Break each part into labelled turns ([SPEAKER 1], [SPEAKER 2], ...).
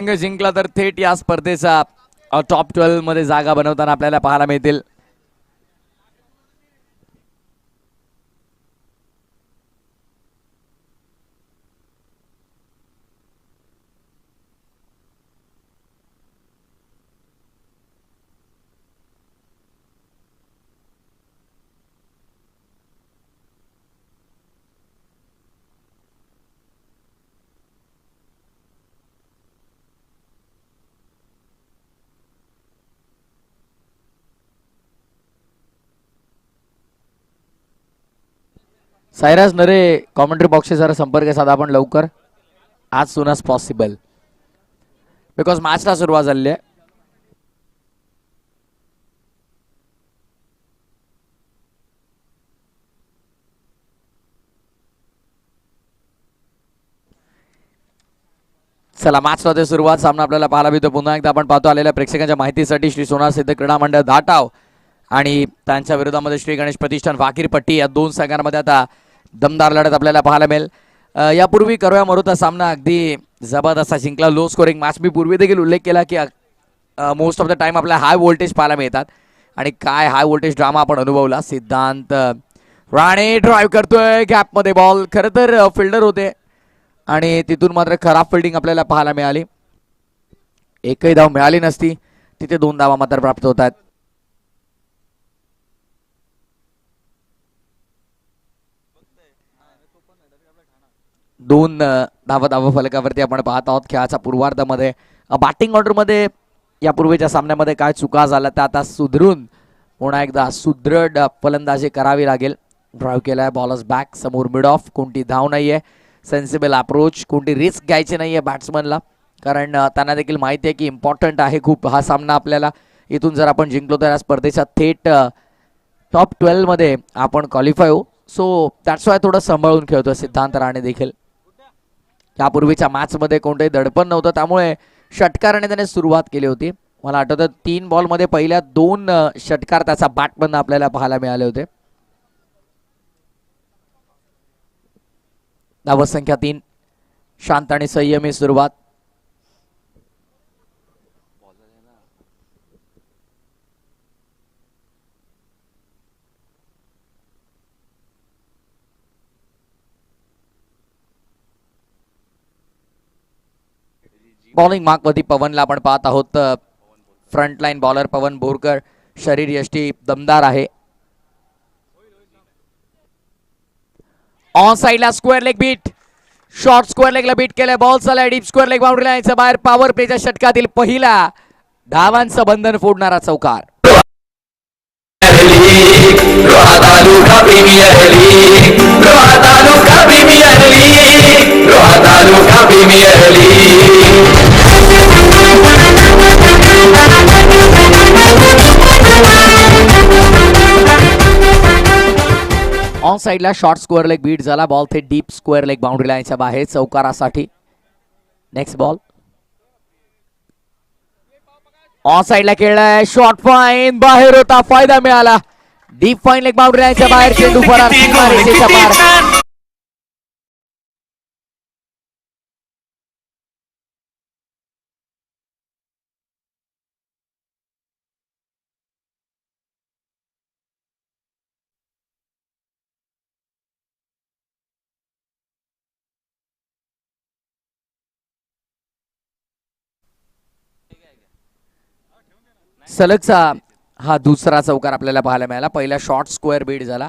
[SPEAKER 1] संघ जिंकला तर थेट या स्पर्धेचा टॉप 12 मध्ये जागा बनवताना आपल्याला पाहायला मिळतील. सायराज नरे कॉमेंट्री बॉक्सशी जरा संपर्क साधा आपण लवकर, आज सून एज पॉसिबल, बिकॉज मॅचला सुरुवात झाली आहे. चला मॅचला ते सुरुवात. सामना आपल्याला पाहायला मिळतो. पुन्हा एकदा आपण पाहतो आलेल्या प्रेक्षकांच्या माहितीसाठी श्री सोनार सिद्ध क्रीडा मंडळ धाटाव आणि त्यांच्या विरोधामध्ये श्री गणेश प्रतिष्ठान वाकीरपट्टी या दोन संघांमध्ये आता दमदार लढत आपल्याला पाहायला मिळेल. यापूर्वी करोया मरुता सामना अगदी जबरदस्त जिंकला, लो स्कोरिंग मॅच. मी पूर्वी देखील उल्लेख केला की मोस्ट ऑफ द टाइम आपल्याला हाय व्होल्टेज पाहायला मिळतात आणि काय हाय व्होल्टेज ड्रामा आपण अनुभवला. सिद्धांत राणे ड्राईव्ह करतोय गॅपमध्ये बॉल, खरं तर फिल्डर होते आणि तिथून मात्र खराब फिल्डिंग आपल्याला पाहायला मिळाली. एकही धाव मिळाली नसती, तिथे 2 धावा मात्र प्राप्त होत आहेत. दोन धावा फलकावरती आपण पाहत आहोत. खेळाच्या पूर्वार्धामध्ये बॅटिंग ऑर्डरमध्ये यापूर्वीच्या सामन्यामध्ये काय चुका झाल्या त्या आता सुधरून पुन्हा एकदा सुदृढ फलंदाजी करावी लागेल. ड्राईव्ह केलाय, बॉलर्स बॅक, समोर मिड ऑफ, कोणती धाव नाहीये, सेन्सिबल अप्रोच, कोणती रिस्क घ्यायची नाहीये बॅट्समनला, कारण त्यांना देखील माहिती आहे की इम्पॉर्टंट आहे खूप हा सामना आपल्याला. इथून जर आपण जिंकलो तर या स्पर्धेच्या थेट टॉप 12 मध्ये आपण क्वालिफाय होऊ. सो दॅट्स वाय थोडं सांभाळून खेळतोय सिद्धांत राणे देखील. यापूर्वीच्या मॅचमध्ये कोणतंही दडपण नव्हतं, त्यामुळे षटकाराने त्याने सुरुवात केली होती. मला आठवतं 3 बॉलमध्ये पहिल्या 2 षटकार त्याचा बॅटमधनं आपल्याला पाहायला मिळाले होते. धावसंख्या 3, शांत आणि संयमी सुरुवात. बॉलिंग मार्क मध्ये पवनला आपण पाहत आहोत. Front line bowler Pavan Borkar, शरीर यष्टी दमदार आहे. ऑन साइडला square leg beat, short square लेगला बीट केलाय. बॉल चाललाय डीप स्क्वेअर लेग बाउंड्री लाईनच्या बाहेर. पॉवर प्लेच्या षटकातील पहिला धावांचं बंधन फोडणारा चौकार. ऑन साइडला शॉर्ट स्क्वेअर लेग बीट झाला. बॉल थे डीप स्क्वेअर लेग बाउंड्री लाईनच्या बाहेर चौकारासाठी. नेक्स्ट बॉल ऑन साइडला खेळलाय, शॉर्ट फाईन बाहेर होता, फायदा मिळाला. डीप फाईन लेग बाउंड्री लाईनच्या बाहेर, चेंडू फरार सीमारेषेच्या पार. सलगचा हा दुसरा चौकार आपल्याला पाहायला मिळाला. पहिला शॉर्ट स्क्वेअर बीट झाला,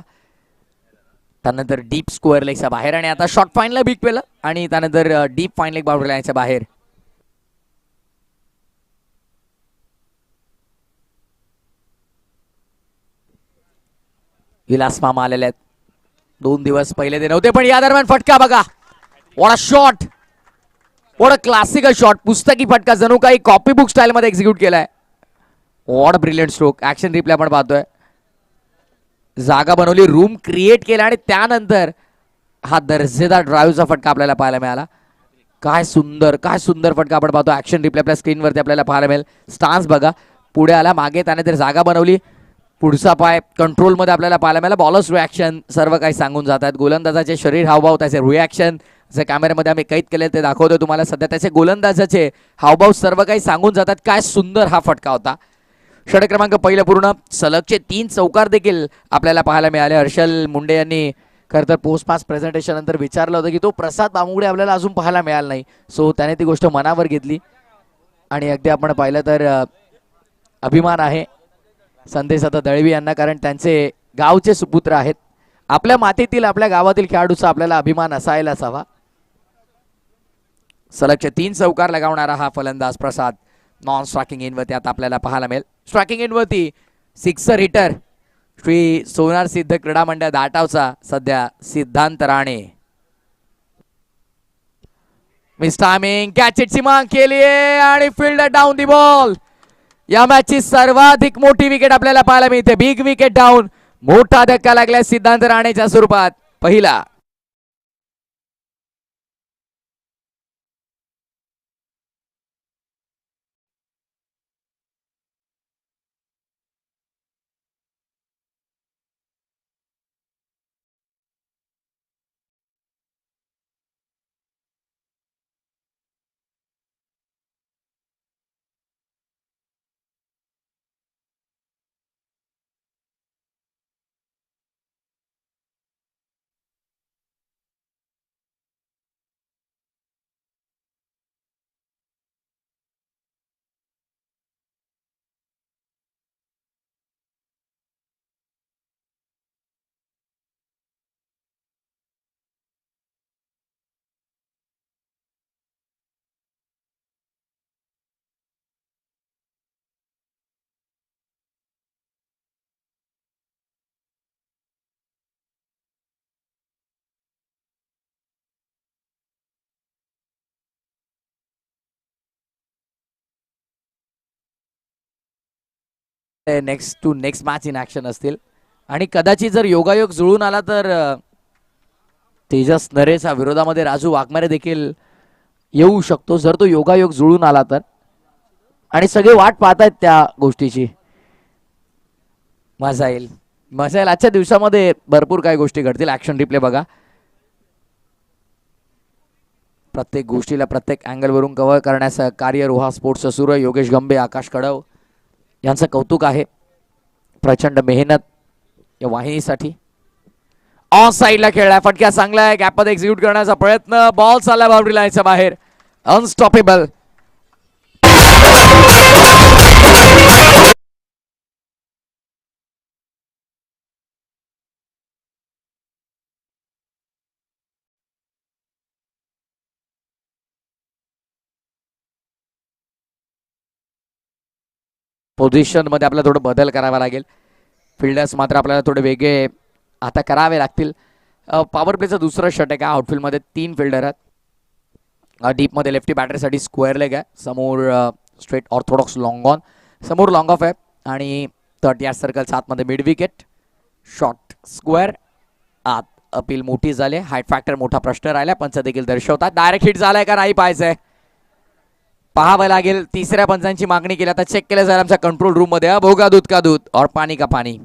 [SPEAKER 1] त्यानंतर डीप स्क्वेअर लेगच्या बाहेर आणि आता शॉर्ट फाईनला बीट केलं आणि त्यानंतर डीप फाईन लेग बाउंड्री लाईनच्या बाहेर. विलास मामा आलेले आहेत. 2 दिवस पहिले ते नव्हते, पण या दरम्यान फटका बघा. What a shot, what a classical shot. पुस्तकी फटका, जणू काही कॉपी बुक स्टाईल मध्ये एक्झिक्यूट केलाय. What brilliant stroke. Action replay आपण पाहतोय. जागा बनवली, रूम क्रिएट केला आणि त्यानंतर हा दर्जेदार ड्राईव्हचा फटका आपल्याला पाहायला मिळाला. काय सुंदर फटका आपण पाहतो. ऍक्शन रिप्ले आपल्या स्क्रीनवरती आपल्याला पाहायला मिळेल. स्टान्स बघा, पुढे आला, मागे त्यानंतर जागा बनवली, पुढचा पाय कंट्रोलमध्ये आपल्याला पाहायला मिळाला. बॉलर्स रिॲक्शन सर्व काही सांगून जातात. गोलंदाजाचे शरीर हावभाव, त्याचे रिॲक्शन जे कॅमेऱ्यामध्ये आम्ही कैद केले ते दाखवतो तुम्हाला सध्या. त्याचे गोलंदाजाचे हावभाव सर्व काही सांगून जातात. काय सुंदर हा फटका होता. षटक क्रमांक पहिलं पूर्ण. सलगचे 3 चौकार देखील आपल्याला पाहायला मिळाले. हर्षल मुंडे यांनी खरं तर पोस्ट मॅच प्रेझेंटेशन नंतर विचारलं होतं की तो प्रसाद बामुगडे आपल्याला अजून पाहायला मिळाला नाही. सो त्याने ती गोष्ट मनावर घेतली आणि अगदी आपण पाहिलं तर अभिमान आहे संदेश आता दळवी यांना, कारण त्यांचे गावचे सुपुत्र आहेत. आपल्या मातीतील आपल्या गावातील खेळाडूचा आपल्याला अभिमान असायलाच हवा. सलगचे 3 चौकार लगावणारा हा फलंदाज प्रसाद नॉन स्ट्रायकिंग इनवरती आता आपल्याला पाहायला मिळेल. स्ट्रायकिंग इनवरती सिक्सर हिटर श्री सोनार सिद्ध क्रीडा मंडळ दाटावचा सध्या सिद्धांत राणे. मिस टायमिंग, कॅच इटची माग केली आणि फील्डर डाऊन दी बॉल. या मॅचची सर्वाधिक मोठी विकेट आपल्याला पाहायला मिळते. Big wicket down. मोठा धक्का लागला सिद्धांत राणेच्या स्वरूपात. पहिला next to next match in action असतील आणि कदाचित जर योगायोग जुळून आला तर तेजस नरेचा विरोधामध्ये राजू वाघमारे देखील येऊ शकतो, जर तो योगायोग जुळून आला तर. आणि सगळे वाट पाहतायत त्या गोष्टीची. मजा येईल, मजा येईल. आजच्या दिवसामध्ये भरपूर काही गोष्टी घडतील. ऍक्शन रिप्ले बघा. प्रत्येक गोष्टीला प्रत्येक अँगलवरून कव्हर करण्याचं कार्य रोहा स्पोर्ट्सचं सुरू आहे. योगेश गंबे, आकाश कडव यांचं कौतुक आहे. प्रचंड मेहनत या वाहिनीसाठी. ऑन साईडला खेळलाय, फटक्या चांगला आहे. गॅपमध्ये एक्झिक्यूट करण्याचा प्रयत्न. बॉल चालला बाउंड्री लाईनच्या बाहेर. अनस्टॉपेबल. पोझिशन मध्ये आपल्याला थोडं बदल करावा लागेल. फिल्डर्स मात्र आपल्याला थोडे वेगळे आता करावे लागतील. पॉवर प्लेचं दुसरं षटक आहे. आउटफील्ड मध्ये 3 फिल्डर आहेत. डीप मध्ये लेफ्टी बॅटरसाठी स्क्वेअर लेग आहे. समोर स्ट्रेट ऑर्थोडॉक्स लॉंग ऑन. समोर लॉंग ऑफ आहे आणि 30 यार्ड सर्कल 7 मध्ये मिड विकेट. शॉर्ट स्क्वेअर आत. अपील मोठी झाली. हाईट फॅक्टर मोठा प्रश्न राहिला. पंच देखील दर्शवतात. डायरेक्ट हिट झालाय का नाही पाहायचंय, पाहावं लागेल. तिसऱ्या पंचांची मागणी केली. आता चेक केलं जाईल आमच्या कंट्रोल रूम मध्ये. भोगा दूध का दूध और पाणी का पाणी.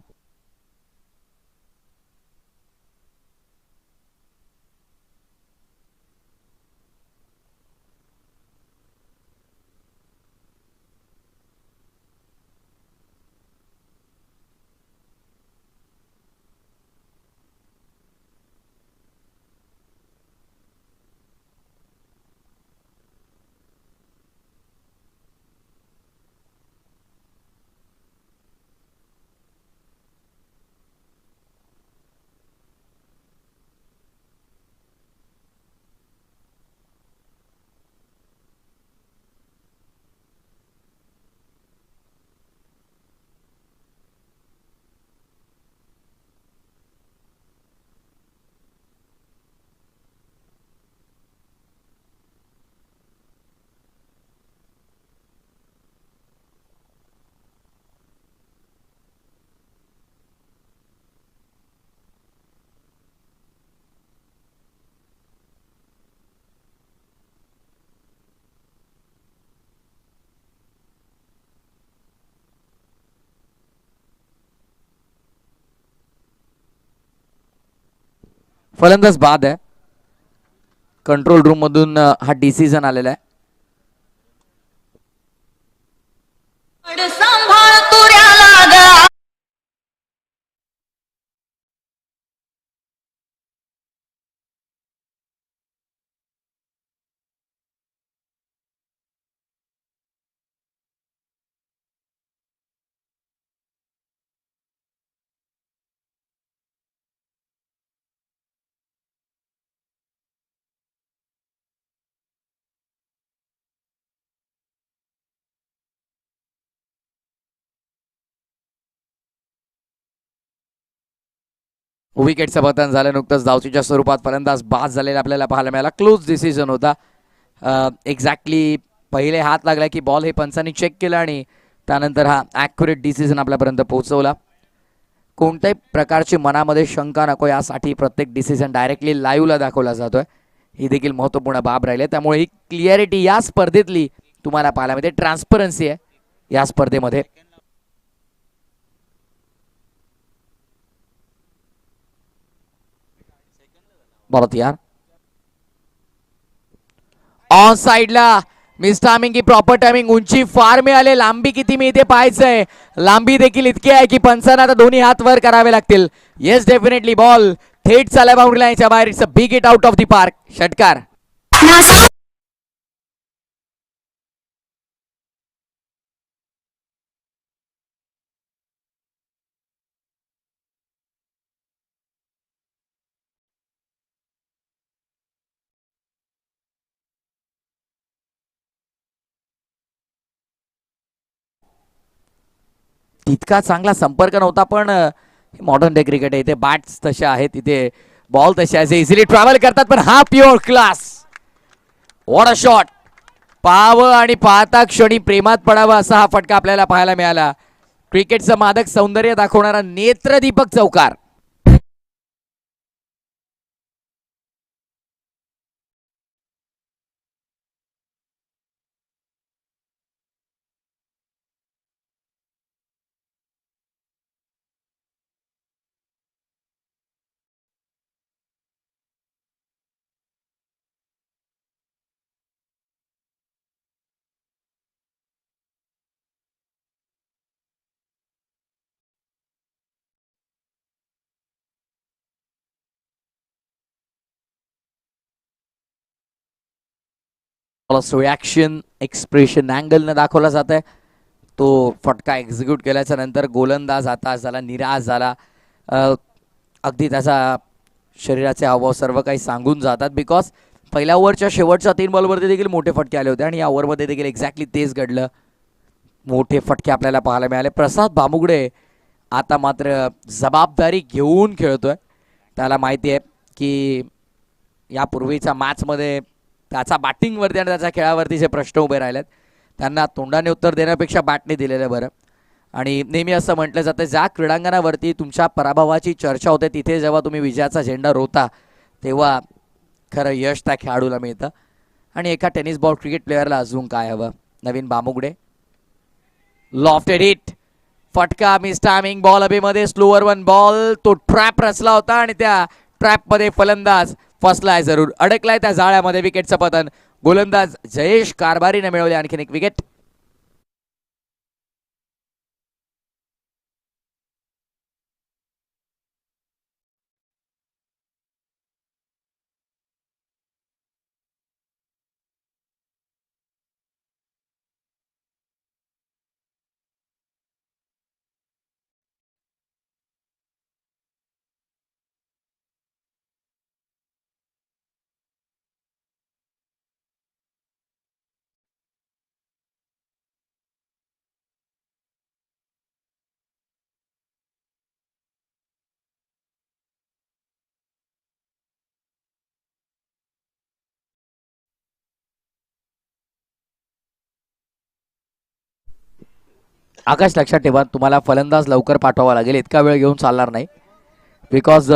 [SPEAKER 1] फलंदाज बाद आहे. कंट्रोल रूम मधून हा डिसिजन आलेला आहे. विकेटचं पतन झालं नुकतंच. धावचीच्या स्वरूपात फलंदाज बाद झालेला आपल्याला पाहायला मिळाला. क्लोज डिसिजन होता. एक्झॅक्टली पहिले हात लागला की बॉल हे पंचांनी चेक केला आणि त्यानंतर हा ॲक्युरेट डिसिजन आपल्यापर्यंत पोहोचवला. कोणत्याही प्रकारची मनामध्ये शंका नको यासाठी प्रत्येक डिसिजन डायरेक्टली लाईव्हला दाखवला जातोय. ही देखील महत्त्वपूर्ण बाब राहिली. त्यामुळे ही क्लिअरिटी या स्पर्धेतली तुम्हाला पाहायला मिळते. ट्रान्सपरन्सी आहे या स्पर्धेमध्ये. बॉल तयार ऑन साइडला. मिस टायमिंग की प्रॉपर टायमिंग. उंची फार मिळाले. लांबी किती मिळते पाहायचंय. लांबी देखील इतकी आहे की पंचांना आता दोन्ही हात वर करावे लागतील. येस डेफिनेटली बॉल थेट चालला बाउंड्री लाईनच्या बाहेर. It's a big hit out of the park. षटकार. तितका चांगला संपर्क नव्हता पण मॉडर्न डे क्रिकेट आहे. इथे बॅट्स तशा आहेत, इथे बॉल तसे असे इझिली ट्रॅव्हल करतात. पण हा pure class. What a shot. पाहावं आणि पाहता क्षणी प्रेमात पडावं असा हा फटका आपल्याला पाहायला मिळाला. क्रिकेटचं मादक सौंदर्य दाखवणारा नेत्रदीपक चौकार. रिॲक्शन एक्सप्रेशन अँगलनं दाखवला जात आहे. तो फटका एक्झिक्यूट केल्याच्या नंतर गोलंदाज आता झाला निराश झाला. अगदी त्याचा शरीराचे हावभाव सर्व काही सांगून जातात. बिकॉज पहिल्या ओव्हरच्या शेवटच्या 3 बॉलवरती देखील मोठे फटके आले होते आणि या ओव्हरमध्ये देखील एक्झॅक्टली तेच घडलं. मोठे फटके आपल्याला पाहायला मिळाले. प्रसाद भामुगडे आता मात्र जबाबदारी घेऊन खेळतोय. त्याला माहिती आहे की यापूर्वीच्या मॅचमध्ये त्याचा बॅटिंगवरती आणि त्याच्या खेळावरती जे प्रश्न उभे राहिलेत त्यांना तोंडाने उत्तर देण्यापेक्षा बॅटने दिलेलं बरं. आणि नेहमी असं म्हटलं जातं ज्या क्रीडांगणावरती तुमच्या पराभवाची चर्चा होते तिथे जेव्हा तुम्ही विजयाचा झेंडा रोवता तेव्हा खरं यश त्या खेळाडूला मिळतं. आणि एका टेनिस बॉल क्रिकेट प्लेअरला अजून काय हवं. नवीन भामुगडे लॉफ्टेड हिट. फटका मिस टायमिंग. बॉल हवेमध्ये. Slower one ball. तो ट्रॅप रचला होता आणि त्या ट्रॅपमध्ये फलंदाज फसलाय जरूर. अडकलाय त्या जाळ्यामध्ये. विकेटचं पतन. गोलंदाज जयेश कारभारीने मिळवले आणखीन एक विकेट. आकाश लक्षात ठेवा तुम्हाला फलंदाज लवकर पाठवावा लागेल. इतका वेळ घेऊन चालणार नाही. बिकॉज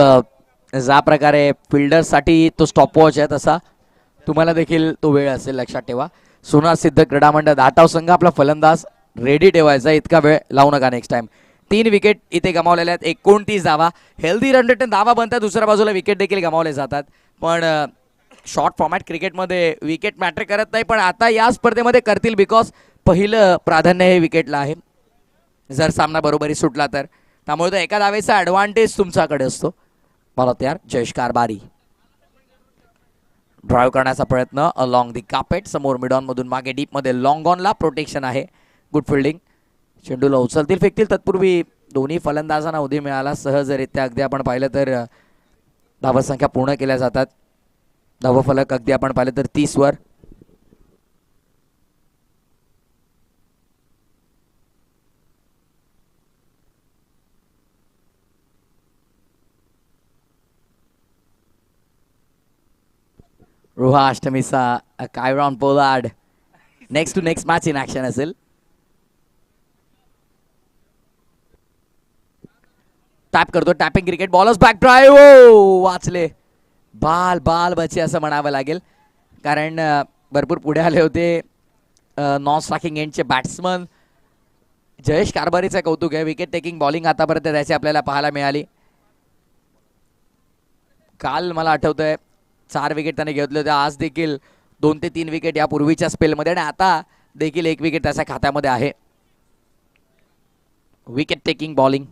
[SPEAKER 1] ज्या प्रकारे फिल्डर्ससाठी तो स्टॉपवॉच आहे तसा तुम्हाला देखील तो वेळ असेल. लक्षात ठेवा. सोनार सिद्ध क्रीडा मंडळ धाटाव संघ आपला फलंदाज रेडी ठेवायचा. इतका वेळ लावू नका नेक्स्ट टाइम. 3 विकेट इथे गमावलेल्या आहेत. 29 धावा. हेल्दी रन रेट धावा बनतात, दुसऱ्या बाजूला विकेट देखील गमावले जातात. पण शॉर्ट फॉर्मॅट क्रिकेटमध्ये विकेट मॅटर करत नाही, पण आता या स्पर्धेमध्ये करतील, बिकॉज पहिलं प्राधान्य हे विकेटला आहे जर सामना बरोबरी सुटला तर. त्यामुळे तो एका धावेचा ॲडव्हान्टेज तुमच्याकडे असतो. मला तयार जयेश कारभारी ड्राईव्ह करण्याचा प्रयत्न अलॉंग दी कापेट, समोर मिडॉन मधून मागे डीप मध्ये लॉंग ऑनला प्रोटेक्शन आहे. Good fielding. चेंडूला उचलतील फेकतील तत्पूर्वी दोन्ही फलंदाजांना उदी मिळाला सहजरित्या. अगदी आपण पाहिलं तर धावसंख्या पूर्ण केल्या जातात. धावफलक अगदी आपण पाहिलं तर 30 वर. रोहा अष्टमीचा Kieron Pollard next to next match in action असेल. टॅप करतो, tapping cricket, bowlers back drive, वाचले. बाल बाल बचे असं म्हणावं लागेल, कारण भरपूर पुढे आले होते नॉन स्ट्रायकिंग एंडचे बॅट्समन. जयेश कारभारीचं कौतुक आहे, विकेट टेकिंग बॉलिंग आतापर्यंत त्याची आपल्याला पाहायला मिळाली. काल मला आठवतंय 4 विकेट त्याने घेतले होते, आज देखील 2 ते 3 विकेट या पूर्वीच्या स्पेलमध्ये, आणि आता देखील 1 विकेट त्याच्या खात्यामध्ये आहे. Wicket taking bowling.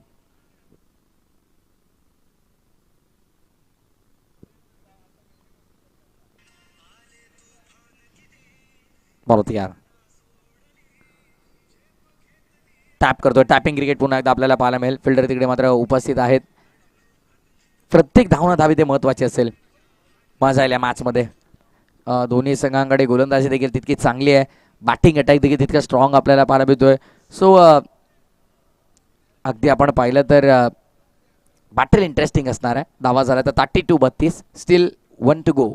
[SPEAKER 1] बरोबर यार, टॅप करतोय, टॅपिंग क्रिकेट पुन्हा एकदा आपल्याला पाहायला मिळेल. फिल्डर तिकडे मात्र उपस्थित आहेत. प्रत्येक धावना धावी ते महत्वाची असेल मजा येईल या मॅचमध्ये. दोन्ही संघांकडे गोलंदाजी देखील तितकी चांगली आहे, बॅटिंग अटॅक देखील तितका स्ट्रॉंग आपल्याला पाहायला मिळतोय. सो अगदी आपण पाहिलं तर बॅटल इंटरेस्टिंग असणार आहे. धावा झाला तर 32-32, स्टील 1 टू गो.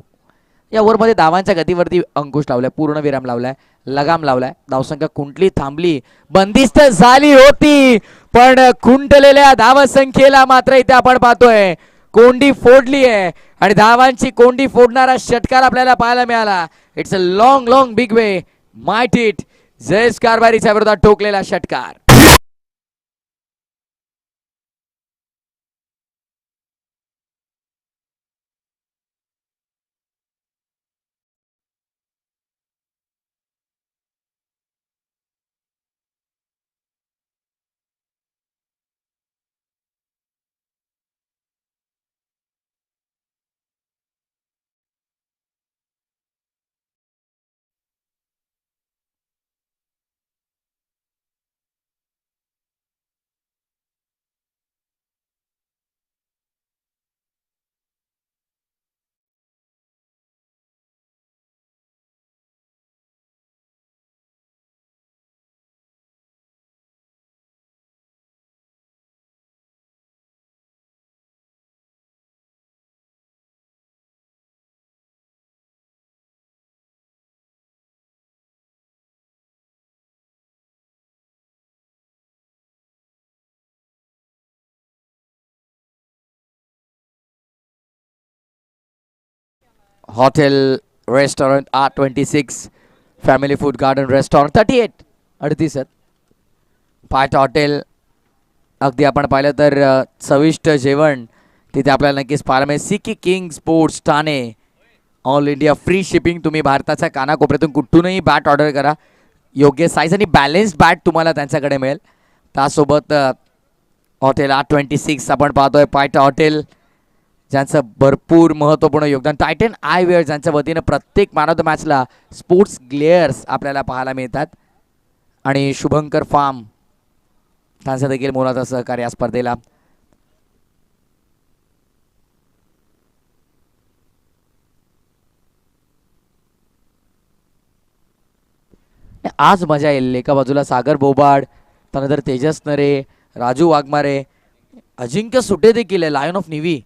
[SPEAKER 1] या ओव्हरमध्ये धावांच्या गतीवरती अंकुश लावलाय, पूर्ण विराम लावलाय, लगाम लावलाय. धावसंख्या कुंठली थांबली, बंदिस्त झाली होती, पण खुंटलेल्या धावसंख्येला मात्र इथे आपण पाहतोय कोंडी फोडली आहे, आणि धावांची कोंडी फोडणारा षटकार आपल्याला पाहायला मिळाला. It's a long long big way, might it. Jayesh कारभारीच्या विरोधात ठोकलेला षटकार. Hotel restaurant R26 family food garden restaurant 38 आहेत. पार्ट हॉटेल अगदी आपण पाहिलं तर चविष्ट जेवण तिथे आपल्याला नक्कीच पाहायला मिळेल. सिकी king sports Thane, all India free shipping. तुम्ही भारताच्या कानाकोपऱ्यातून कुठूनही बॅट ऑर्डर करा, योग्य साईज आणि बॅलेन्स्ड बॅट तुम्हाला त्यांच्याकडे मिळेल. त्यासोबत हॉटेल R26 आपण पाहतोय, पायटा हॉटेल ज्यांचं भरपूर महत्त्वपूर्ण योगदान. टायटन आयवेअर ज्यांच्या वतीनं प्रत्येक मॅन ऑफ द मॅचला स्पोर्ट्स ग्लेअर्स आपल्याला पाहायला मिळतात, आणि शुभंकर फार्म त्यांचं देखील मोलाचं सहकार्य या स्पर्धेला. आज मजा येईल. एका बाजूला सागर बोबाड, त्यानंतर तेजस नरे, राजू वाघमारे, अजिंक्य सुटे देखील आहे, लायन ऑफ निवी.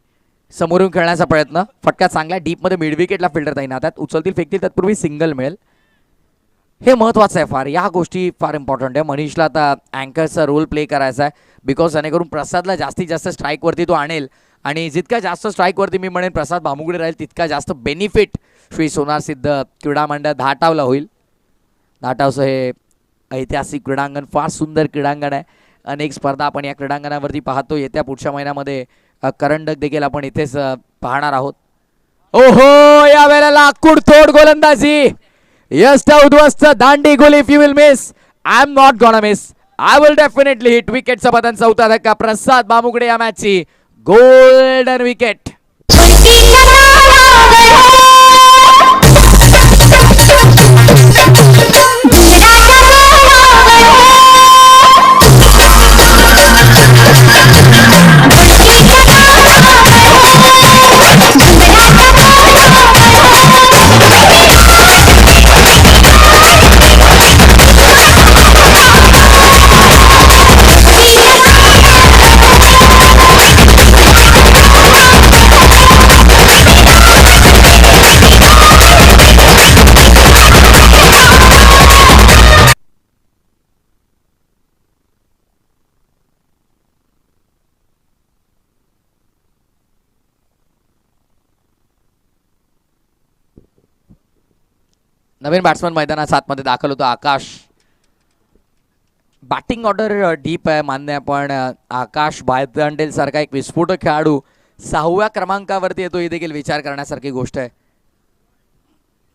[SPEAKER 1] समोरून खेळण्याचा प्रयत्न, फटका चांगला डीपमध्ये मिड विकेटला फिल्डर तैनात, उचलतील फेकतील तत्पूर्वी सिंगल मिळेल. हे महत्त्वाचं आहे फार, या गोष्टी फार इम्पॉर्टंट आहे. मनीषला आता अँकरचा रोल प्ले करायचा आहे, बिकॉज जेणेकरून प्रसादला जास्तीत जास्त स्ट्राईकवरती तो आणेल, आणि जितक्या जास्त स्ट्राईकवरती मी म्हणेन प्रसाद भामुगडे राहील तितका जास्त बेनिफिट श्री सोनार सिद्ध क्रीडा मंडळ धाटावला होईल. धाटावचं हे ऐतिहासिक क्रीडांगण फार सुंदर क्रीडांगण आहे. अनेक स्पर्धा आपण या क्रीडांगणावरती पाहतो. येत्या पुढच्या महिन्यामध्ये करंडक देखील आपण इथेच पाहणार आहोत. ओहो, या वेळेला लाकूड तोड गोलंदाजी, यष्ट उद्ध्वस्त दांडी गोल. If you will miss, I am not gonna miss, I will definitely hit. विकेटचा पतन, चौथा धक्का प्रसाद बामुगडे या मॅचची गोल्डन विकेट. नवीन बॅट्समन मैदानात आतमध्ये दाखल होतो आकाश. बॅटिंग ऑर्डर डीप आहे मान्य आहे, पण आकाश बायतांडेल सारखा एक विस्फोटक खेळाडू 6व्या क्रमांकावरती येतो ही देखील विचार करण्यासारखी गोष्ट आहे.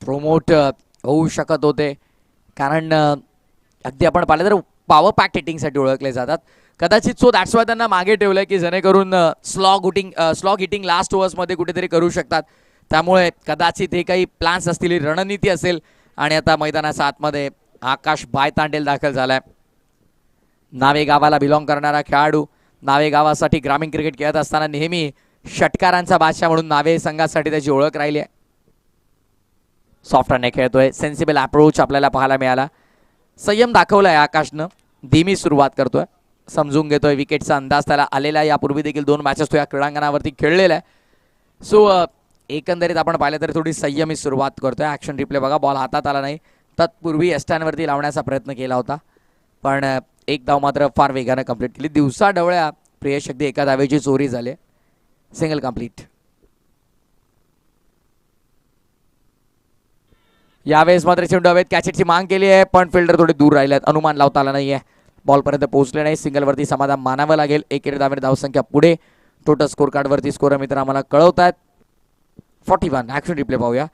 [SPEAKER 1] प्रोमोट होऊ शकत होते कारण अगदी आपण पाहिलं तर पॉवर पॅक हिटिंगसाठी ओळखले जातात. कदाचित सो दॅट्स वाय त्यांना मागे ठेवलंय की जेणेकरून स्लॉग हिटिंग लास्ट ओव्हर्समध्ये कुठेतरी करू शकतात. त्यामुळे कदाचित हे काही प्लॅन्स असतील, रणनीती असेल. आणि आता मैदानाच्या आतमध्ये आकाश बायतांडेल दाखल झालाय. नावे गावाला बिलॉंग करणारा खेळाडू. नावे गावासाठी ग्रामीण क्रिकेट खेळत असताना नेहमी षटकारांचा बादशाह म्हणून नावे संघासाठी त्याची ओळख राहिली आहे. सॉफ्ट रनने खेळतोय, सेन्सिबल अप्रोच आपल्याला पाहायला मिळाला. संयम दाखवलाय आकाशनं, धीमी सुरुवात करतोय, समजून घेतोय विकेटचा अंदाज त्याला आलेला. यापूर्वी देखील 2 मॅचेस तो या क्रीडांगणावरती खेळलेला आहे. सो एकंदरीत आपण पाहिलं तर थोडी संयमी सुरुवात करतोय. ॲक्शन रिप्ले बघा, बॉल हातात आला नाही, तत्पूर्वी एस्टॅनवरती लावण्याचा प्रयत्न केला होता, पण एक धाव मात्र फार वेगानं कंप्लीट केली. दिवसा डवळ्या प्रियश अगदी एका धावेची चोरी झाली, सिंगल कंप्लीट. यावेळेस मात्र चेंडू हवेत कॅचेटची मांग केली आहे, पण फिल्डर थोडे दूर राहिले आहेत, अनुमान लावता आला नाहीये, बॉलपर्यंत पोहोचले नाही. सिंगलवरती समाधान मानावं लागेल. 1 धावेने धावसंख्या पुढे. टोटल स्कोर कार्डवरती स्कोर मित्र आम्हाला कळवत आहेत 41. ॲक्शन रिप्ले पाहूया.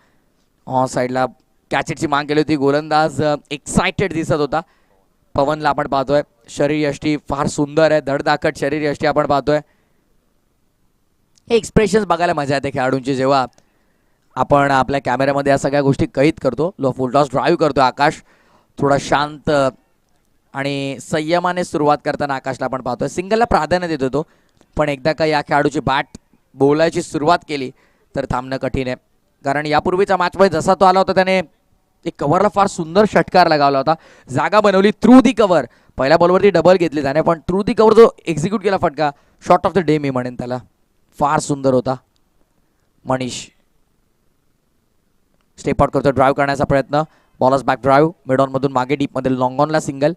[SPEAKER 1] ऑन साईडला कॅचेटची मांग केली होती, गोलंदाज एक्सायटेड दिसत होता. पवनला आपण पाहतोय, शरीर यष्टी फार सुंदर आहे, धडधाकट शरीर यष्टी आपण पाहतोय. हे एक्सप्रेशन्स बघायला मजा येते खेळाडूंची जेव्हा आपण आपल्या कॅमेऱ्यामध्ये या सगळ्या गोष्टी कैद करतो. लो फुल टॉस ड्राईव्ह करतो आकाश, थोडा शांत आणि संयमाने सुरुवात करताना आकाशला आपण पाहतोय. सिंगलला प्राधान्य देत होतो, पण एकदा का या खेळाडूची बॅट बोलायची सुरुवात केली तर थांबणं कठीण आहे. कारण यापूर्वीचा मॅचमध्ये जसा तो आला होता त्याने एक कव्हरला फार सुंदर षटकार लगावला होता, जागा बनवली थ्रू दी कव्हर. पहिल्या बॉलवरती डबल घेतली त्याने, पण थ्रू दी कव्हर जो एक्झिक्यूट केला फटका, शॉट ऑफ द डे मी म्हणेन त्याला, फार सुंदर होता. मनीष स्टेप आउट करतो, ड्राईव्ह करण्याचा प्रयत्न, bowlers back drive, mid on मधून मागे डीपमध्ये लॉंग ऑनला सिंगल.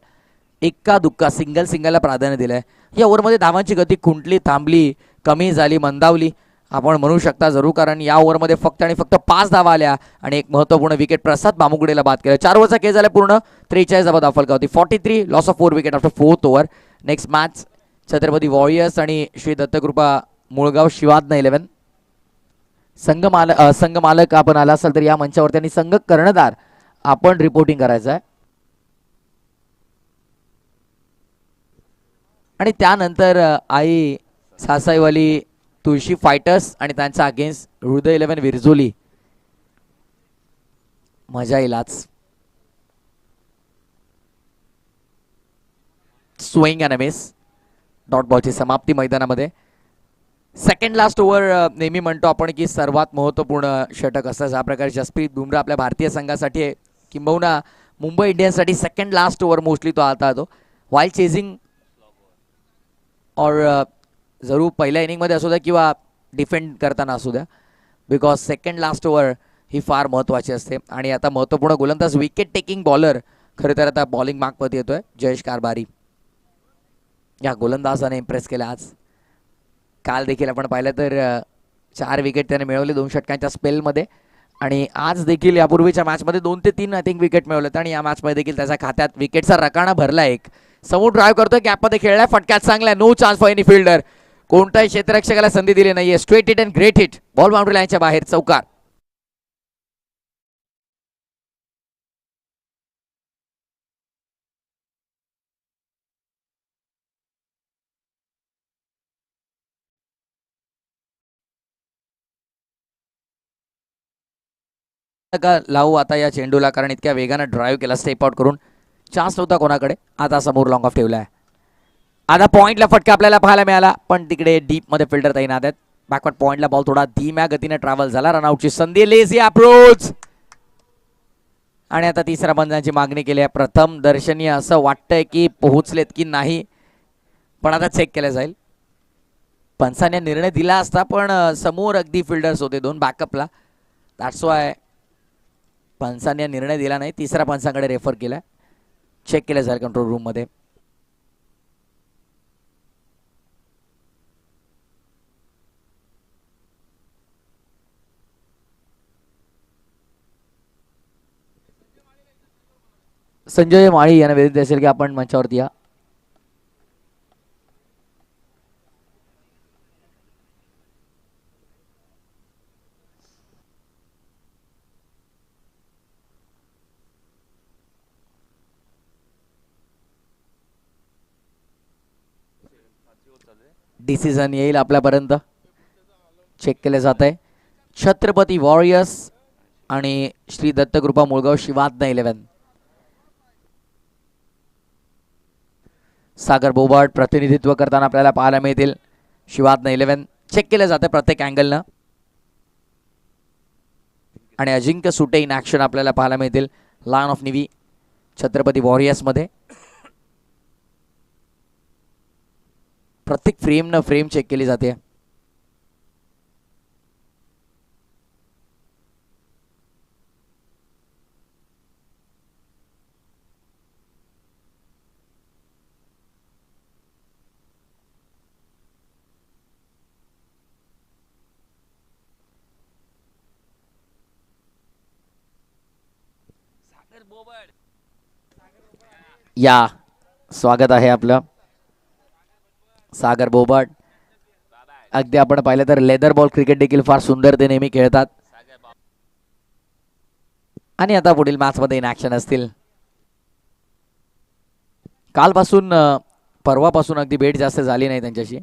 [SPEAKER 1] एक्का दुक्का सिंगलला प्राधान्य दिलंय. या ओव्हरमध्ये धावांची गती खुंटली, थांबली, कमी झाली, मंदावली आपण म्हणू शकता जरूर, कारण या ओव्हरमध्ये फक्त आणि फक्त 5 धावा आल्या आणि एक महत्त्वपूर्ण विकेट प्रसाद बामुगडेला बाद केलं. 4 ओव्हरचा खेळ झाला पूर्ण, 43 धावा फलका होती. 43 loss of 4 wicket after 4th over. Next match Chhatrapati warriors आणि श्री दत्तकृपा मुळगाव शिवाज्ञ 11. संघ मालक आपण आला असाल तर या मंचावरती आणि संघ कर्णधार आपण रिपोर्टिंग करायचं आहे. आणि त्यानंतर आई सासाईवाली तुळशी फायटर्स आणि त्यांचा अगेन्स्ट हृदय 11 विरजोली. मजा येईलच. स्विंग अँड मिस, डॉट बॉलची समाप्ती मैदानामध्ये. सेकंड लास्ट ओव्हर नेहमी म्हणतो आपण की सर्वात महत्त्वपूर्ण षटक असतं. ज्या प्रकारे जसप्रीत बुमराह आपल्या भारतीय संघासाठी आहे, किंबहुना मुंबई इंडियन्ससाठी सेकंड लास्ट ओव्हर मोस्टली तो आता तो वाईल चेझिंग और जरूर पहिल्या इनिंगमध्ये असू द्या किंवा डिफेंड करताना असू द्या, बिकॉज सेकंड लास्ट ओव्हर ही फार महत्त्वाची असते. आणि आता महत्त्वपूर्ण गोलंदाज विकेट टेकिंग बॉलर खरं तर आता बॉलिंग मार्कमध्ये येतोय जयेश कारभारी. या गोलंदाजाने इम्प्रेस केलं आज. काल देखील आपण पाहिलं तर 4 विकेट त्याने मिळवले 2 षटकांच्या स्पेलमध्ये, आणि आज देखील यापूर्वीच्या मॅचमध्ये 2 ते 3 आय थिंक विकेट मिळवलेत. आणि या मॅचमध्ये देखील त्याच्या खात्यात विकेटचा रकाना भरला एक समोर ड्राईव्ह करतोय, गॅपमध्ये खेळलाय, फटक्यात चांगलाय, no chance for any fielder. कोणताही क्षेत्ररक्षकाला संधी दिली नाहीये. Straight hit and great hit. Ball boundary लाईनच्या बाहेर, चौकार. लावू आता या चेंडूला, कारण इतक्या वेगानं ड्राईव्ह केला स्टेप आउट करून. चान्स नव्हता कोणाकडे. आता समोर लॉंग ऑफ ठेवलाय. आता पॉइंटला फटका आपल्याला पाहायला मिळाला, पण तिकडे डीप मध्ये फिल्डर तैनात आहेत. बॅकवर्ड पॉइंटला बॉल थोडा धीम्या गतीने ट्रॅव्हल झाला. रनआउटची संधी. Lazy approach. आणि आता तिसऱ्या बंधांची मागणी केली आहे. प्रथम दर्शनीय असं वाटतंय की पोहोचलेत की नाही, पण आता चेक केलं जाईल. पंचाने निर्णय दिला असता, पण समोर अगदी फिल्डर्स होते दोन बॅकअपला. दॅट्स वाय पंचाने निर्णय दिला नाही. तिसऱ्या पंचाकडे रेफर केलाय. चेक केलं जाईल कंट्रोल रूम मध्ये. संजय माळी यांना विनंती असेल की आपण मंचावरती या. डिसिजन येईल आपल्यापर्यंत. चेक केले जात आहे. छत्रपती वॉरियर्स आणि श्री दत्त कृपा मुळगाव शिवाज्ञ 11. सागर बोबार्ड प्रतिनिधित्व करताना आपल्याला पाहायला मिळतील. शिवाज्ञ 11 चेक केलं जातं प्रत्येक अँगलनं. आणि अजिंक्य सुटे इन ॲक्शन आपल्याला पाहायला मिळतील lion of navy Chhatrapati warriors मध्ये. प्रत्येक फ्रेम न फ्रेम चेक केली जाते. या स्वागत आहे आपलं सागर बोबट. अगदी आपण पाहिलं तर लेदर बॉल क्रिकेट देखील फार सुंदर ते नेहमी खेळतात. आणि आता पुढील मॅच मध्ये इन ॲक्शन असतील. कालपासून परवापासून अगदी भेट जास्त झाली नाही त्यांच्याशी.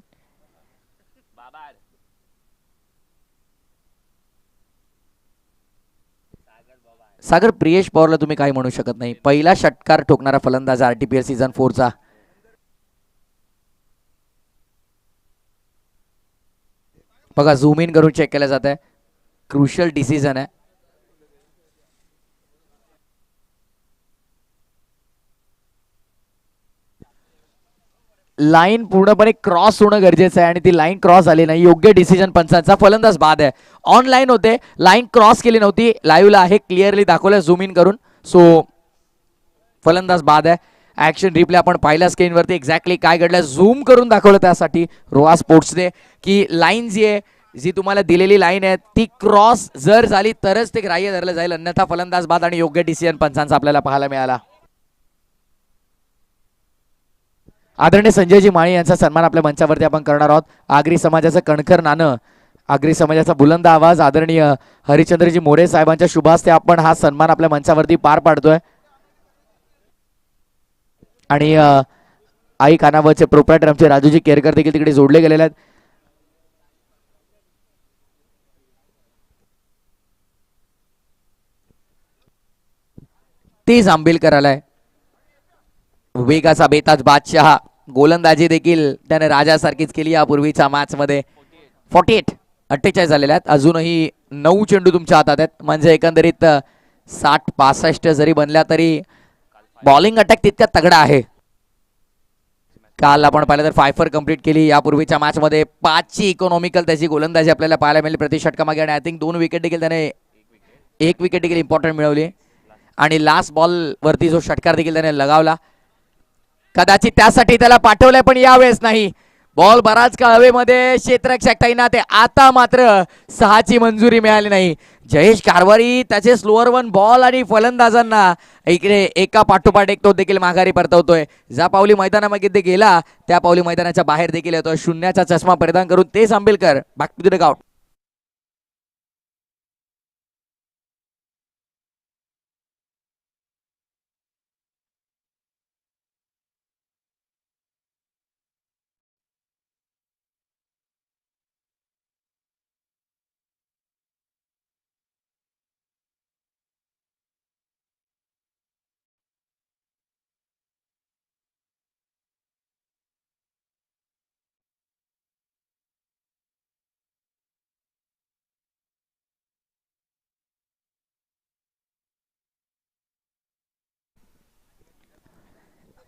[SPEAKER 1] सागर प्रियेश पवारला तुम्ही काही म्हणू शकत नाही. पहिला षटकार ठोकणारा फलंदाज आरटीपीएल सीझन 4 चा. बघा झूम इन करून चेक केलं जात आहे. क्रुशियल डिसिजन आहे. लाईन पूर्णपणे क्रॉस होणं गरजेचं आहे आणि ती लाईन क्रॉस झाली नाही. योग्य डिसिजन पंचांचा. फलंदाज बाद आहे. ऑनलाईन होते, लाईन क्रॉस केली नव्हती. लाईव्हला आहे, क्लिअरली दाखवलं झूम इन करून. सो फलंदाज बाद आहे. ऍक्शन रिप्ले आपण पाहिला स्क्रीनवरती एक्झॅक्टली काय घडलं झूम करून दाखवलं. त्यासाठी रोहा स्पोर्ट्सने की लाईन जी आहे, जी तुम्हाला दिलेली लाईन आहे ती क्रॉस जर झाली तरच ते ग्राह्य धरलं जाईल, अन्यथा फलंदाज बाद आणि योग्य डिसिजन पंचांचा आपल्याला पाहायला मिळाला. आदरणीय संजयजी माळी यांचा सन्मान आपल्या मंचावरती आपण करणार आहोत. आगरी समाजाचं कणखर नाणं, आगरी समाजाचा बुलंद आवाज आदरणीय हरिचंद्रजी मोरे साहेबांच्या शुभास्ते आपण हा सन्मान आपल्या मंचावरती पार पाडतोय. आणि आई कानावरचे प्रोप्रायटर आमचे राजूजी केरकर देखील तिकडे जोडले गेलेले आहेत. तेज आंबेलकर आलाय. वेगाचा बेताज बादशाह. गोलंदाजी देखील त्याने राजासारखीच केली यापूर्वीच्या मॅच मध्ये. 48 झालेल्या आहेत. अजूनही 9 चेंडू तुमच्या हातात आहेत. म्हणजे एकंदरीत 60-65 जरी बनल्या तरी बॉलिंग अटॅक तितक्या तगडा आहे. काल आपण पाहिलं तर 5 कंप्लीट केली यापूर्वीच्या मॅच मध्ये. 5ची इकॉनॉमिकल त्याची गोलंदाजी आपल्याला पाहायला मिळाली प्रति षटकामागे. आणि आय थिंक 2 विकेट देखील त्याने, 1 विकेट देखील इम्पॉर्टंट मिळवली. आणि लास्ट बॉल वरती जो षटकार देखील त्याने लगावला. कदाचित त्यासाठी त्याला पाठवलंय पण यावेळेस नाही. बॉल बराच काळ हवेमध्ये, क्षेत्ररक्षक तैनात आहे. आता मात्र 6ची मंजुरी मिळाली नाही. जयेश कारभारी त्याचे स्लोअर वन बॉल आणि फलंदाजांना इकडे एका पाठोपाठ एक तो देखील माघारी परतवतोय. ज्या पावली मैदानामध्ये ते गेला त्या पावली मैदानाच्या बाहेर देखील येतोय. शून्याचा चष्मा परिधान करून Tej Ambelkar back to the dugout.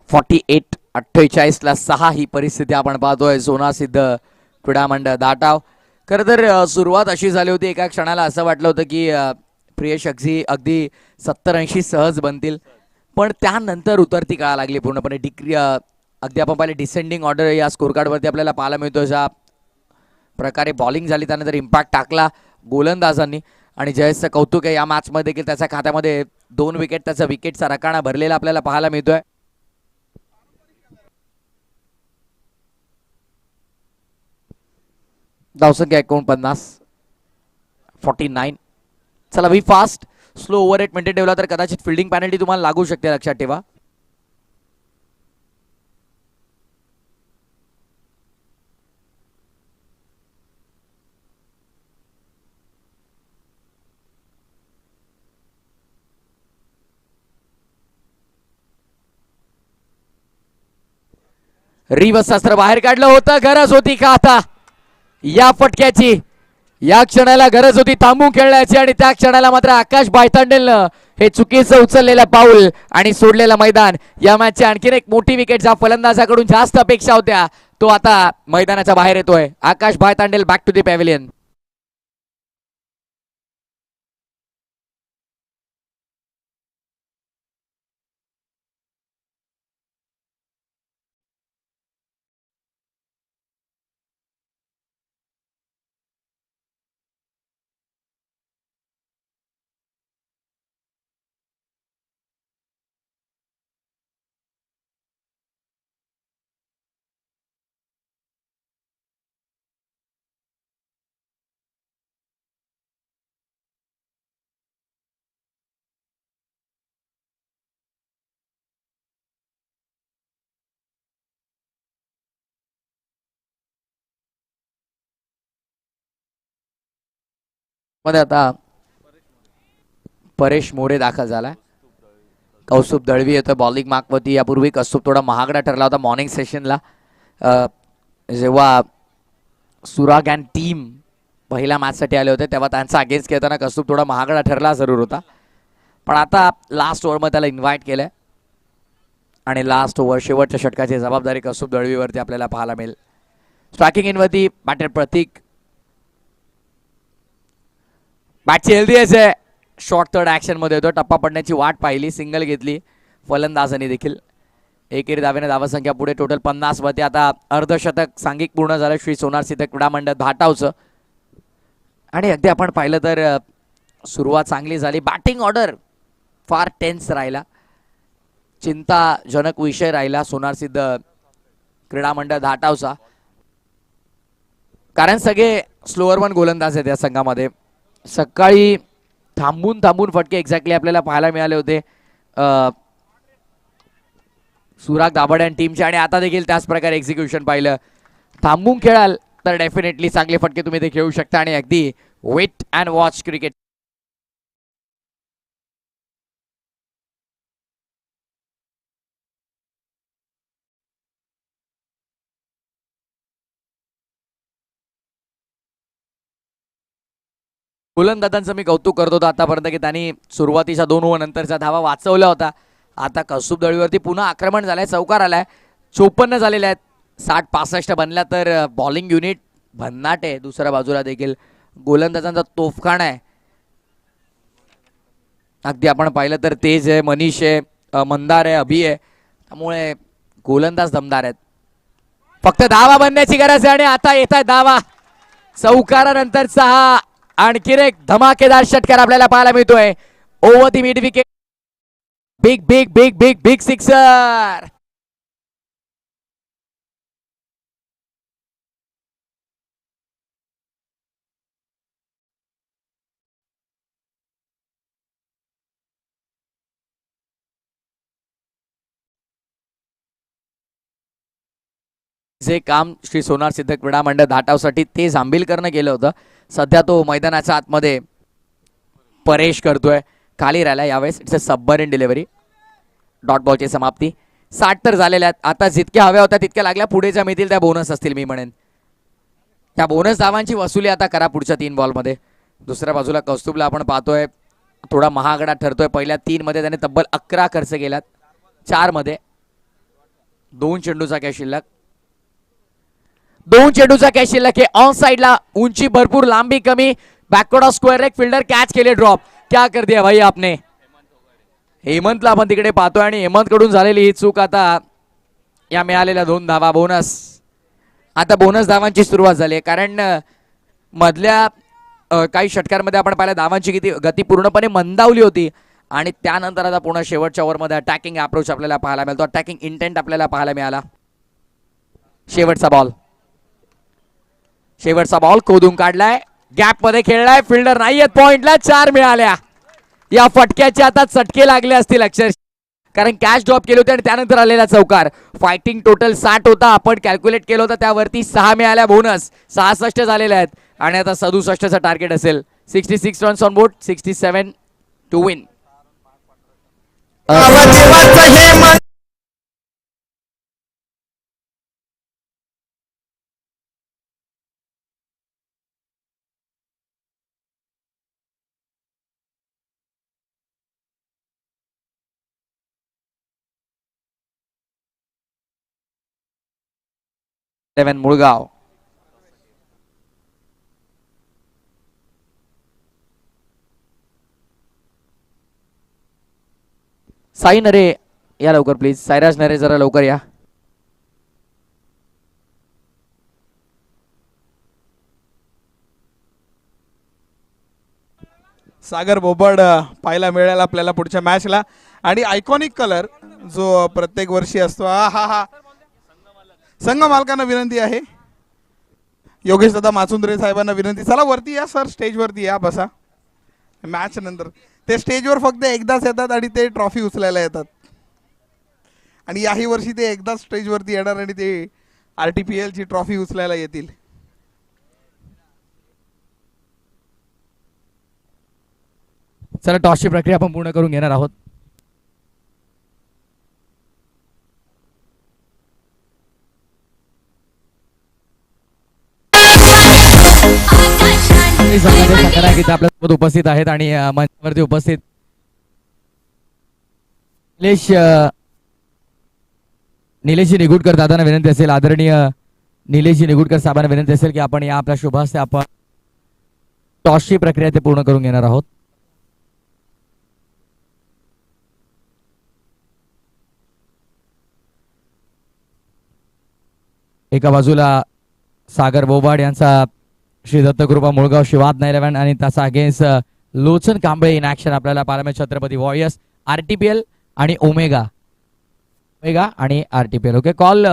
[SPEAKER 1] Forty 48-6 ही परिस्थिती आपण पाहतोय. सोना सिद्ध क्रीडा मंडळ दाटाव. खरं तर सुरुवात अशी झाली होती, एका क्षणाला असं वाटलं होतं की प्रियेश अगदी 70-80 सहज बनतील, पण त्यानंतर उतरती कळा लागली पूर्णपणे. अगदी आपण पाहिले डिसेंडिंग ऑर्डर या स्कोर कार्डवरती आपल्याला पाहायला मिळतो. ज्या प्रकारे बॉलिंग झाली त्यानंतर इम्पॅक्ट टाकला गोलंदाजांनी. आणि जयेशचं कौतुक आहे, या मॅचमध्ये देखील त्याच्या खात्यामध्ये 2 विकेट, त्याचा विकेटचा रकाना भरलेला आपल्याला पाहायला मिळतोय. धावसंख्या 49, 49. चला वी फास्ट. स्लो ओव्हर रेट मेंटेन ठेवला तर कदाचित फिल्डिंग पॅनल्टी तुम्हाला लागू शकते, लक्षात ठेवा. रिवर्स शास्त्र बाहेर काढलं होतं. गरज होती का आता या फटक्याची? या क्षणाला गरज होती थांबून खेळण्याची, आणि त्या क्षणाला मात्र आकाश बायतांडेलनं हे चुकीचं उचललेलं पाऊल आणि सोडलेलं मैदान. या मॅचची आणखीन एक मोठी विकेट ज्या फलंदाजाकडून जास्त अपेक्षा होत्या तो आता मैदानाच्या बाहेर येतोय. आकाश बायतांडेल बॅक टू द पॅव्हिलियन. मध्ये आता परेश मोरे दाखल झालाय. कौस्तुभ दळवी येतोय बॉलिंग मार्कवरती. यापूर्वी कौस्तुभ थोडा महागडा ठरला होता मॉर्निंग सेशनला, जेव्हा सुराग अँड टीम पहिल्या मॅचसाठी आले होते तेव्हा त्यांचा अगेन्स्ट खेळताना कौस्तुभ थोडा महागडा ठरला जरूर होता. पण आता लास्ट ओव्हरमध्ये त्याला इन्व्हाइट केलंय आणि लास्ट ओव्हर शेवटच्या षटकाची जबाबदारी कौस्तुभ दळवीवरती आपल्याला पाहायला मिळेल. स्ट्रायकिंग इनवरती बॅटर प्रतीक. बॅटची हेल्दी आहे. शॉर्ट थर्ड ऍक्शन मध्ये होतो. टप्पा पडण्याची वाट पाहिली, सिंगल घेतली फलंदाजांनी देखील. एकेरी धावेने धावसंख्या पुढे टोटल 50 मध्ये. आता अर्धशतक सांघिक पूर्ण झालं श्री सोनार सिद्ध क्रीडा मंडळ धाटावचं. आणि अगदी आपण पाहिलं तर सुरुवात चांगली झाली. बॅटिंग ऑर्डर फार टेन्स राहिला, चिंताजनक विषय राहिला सोनार सिद्ध क्रीडा मंडळ धाटावचा, कारण सगळे स्लोअर वन गोलंदाज आहेत या संघामध्ये. सकाळी थांबून थांबून फटके एक्झॅक्टली आपल्याला पाहायला मिळाले होते सुराग दाभाडे आणि टीमचे, आणि आता देखील त्याच प्रकारे एक्झिक्युशन पाहिलं. थांबून खेळाल तर डेफिनेटली चांगले फटके तुम्ही ते खेळू शकता. आणि अगदी वेट अँड वॉच क्रिकेट. गोलंदाजांचं मी कौतुक करत होतो आतापर्यंत की त्यांनी सुरुवातीच्या 2 ओव्हर नंतरचा धावा वाचवला होता. आता कौस्तुभ दळवीवरती पुन्हा आक्रमण झालंय, चौकार आलाय, 54 झालेले आहेत. 60-65 बनल्या तर बॉलिंग युनिट भन्नाट आहे. दुसऱ्या बाजूला देखील गोलंदाजांचा तोफखाना आहे. अगदी आपण पाहिलं तर तेज आहे, मनीष आहे, मंदार आहे, अभि आहे. त्यामुळे गोलंदाज दमदार आहेत. फक्त धावा बनण्याची गरज आहे आणि आता येत आहे धावा. चौकारानंतरचा हा आणखीन एक धमाकेदार षटकार आपल्याला पाहायला मिळतोय. ओव्हर दी mid wicket. Big big big big big sixer. जे काम श्री सोनार सिद्ध क्रीडा मंडळ धाटावसाठी ते जांभीलकरनं केलं होतं, सध्या तो मैदानाच्या आतमध्ये परेश करतोय. खाली राहिला यावेळेस. It's a submarine delivery. Dot बॉलची समाप्ती. 60 तर झालेल्या आहेत. आता जितक्या हव्या होत्या तितक्या लागल्या. पुढे ज्या मिळतील त्या बोनस असतील मी म्हणेन. त्या बोनस धावांची वसुली आता करा पुढच्या 3 बॉलमध्ये. दुसऱ्या बाजूला कौस्तुभला आपण पाहतोय थोडा महागडा ठरतोय. पहिल्या 3 मध्ये त्याने तब्बल 11 खर्च केलात. 4 मध्ये 2 चेंडूचा कॅच शिल्लक. 2 चेंडूचा कॅच शिल्लक आहे. ऑन साइडला उंची भरपूर, लांबी कमी. बॅकवर्ड ऑफ स्क्वेअर एक फिल्डर कॅच केले. ड्रॉप. क्या कर दिया भाई आपने. हेमंतला आपण तिकडे पाहतोय आणि हेमंत कडून झालेली ही चूक. आता या मिळालेल्या 2 धावा बोनस. आता बोनस धावांची सुरुवात झाली आहे, कारण मधल्या काही षटकांमध्ये आपण पाहिलं धावांची गती पूर्णपणे मंदावली होती आणि त्यानंतर आता पुन्हा शेवटच्या ओव्हरमध्ये अटॅकिंग अप्रोच आपल्याला पाहायला मिळतो. अटॅकिंग इंटेंट आपल्याला पाहायला मिळाला. शेवटचा बॉल. शेवटचा बॉल खोदून काढलाय. गॅप मध्ये खेळलाय. फिल्डर नाहीयेत पॉइंटला. 4 मिळाल्या. या फटक्याचे आता चटके लागले असतील अक्षरशः, कारण कॅच ड्रॉप केले होते आणि त्यानंतर आलेला चौकार. फायटिंग टोटल 60 होता. आपण कॅल्क्युलेट केलं होतं त्यावरती 6 मिळाल्या बोनस. 66 झालेल्या आहेत आणि आता 67चं टार्गेट असेल. 66 runs on board. 67 to win. Mulgaon. Sai Nare या लवकर प्लीज. साईराज नरे जरा लवकर या.
[SPEAKER 2] सागर बोबड पाहायला मिळेल आपल्याला पुढच्या मॅचला. आणि आयकॉनिक कलर जो प्रत्येक वर्षी असतो. हा हा हा संघ मालकांना विनंती आहे. योगेश दादा माचुंद्रे साहेबांना विनंती. चला वरती या सर. स्टेज वरती या. बसा. मॅच नंतर ते स्टेजवर फक्त एकदाच येतात आणि ते ट्रॉफी उचलायला येतात. आणि याही वर्षी ते एकदाच स्टेजवरती येणार आणि ते RTPL ची ट्रॉफी उचलायला येतील.
[SPEAKER 1] चला टॉसची प्रक्रिया आपण पूर्ण करून घेणार आहोत. आपल्यासोबत उपस्थित आहेत आणि मंचावरती उपस्थित निलेशजी निगुडकर दादांना विनंती असेल, आदरणीय निलेशजी निगुडकर साहेबांना विनंती असेल की आपण या आपल्या शुभ हस्ते आपण टॉसची प्रक्रिया ते पूर्ण करून घेणार आहोत. एका बाजूला सागर बोबाड यांचा श्री दत्तकृपा मुळगाव शिवाद 11 आणि त्याचा against Lochan Kamble in action आपल्याला पाहायला मिळेल. छत्रपती वॉरियर्स RTPL आणि ओमेगा आणि RTPL. ओके कॉल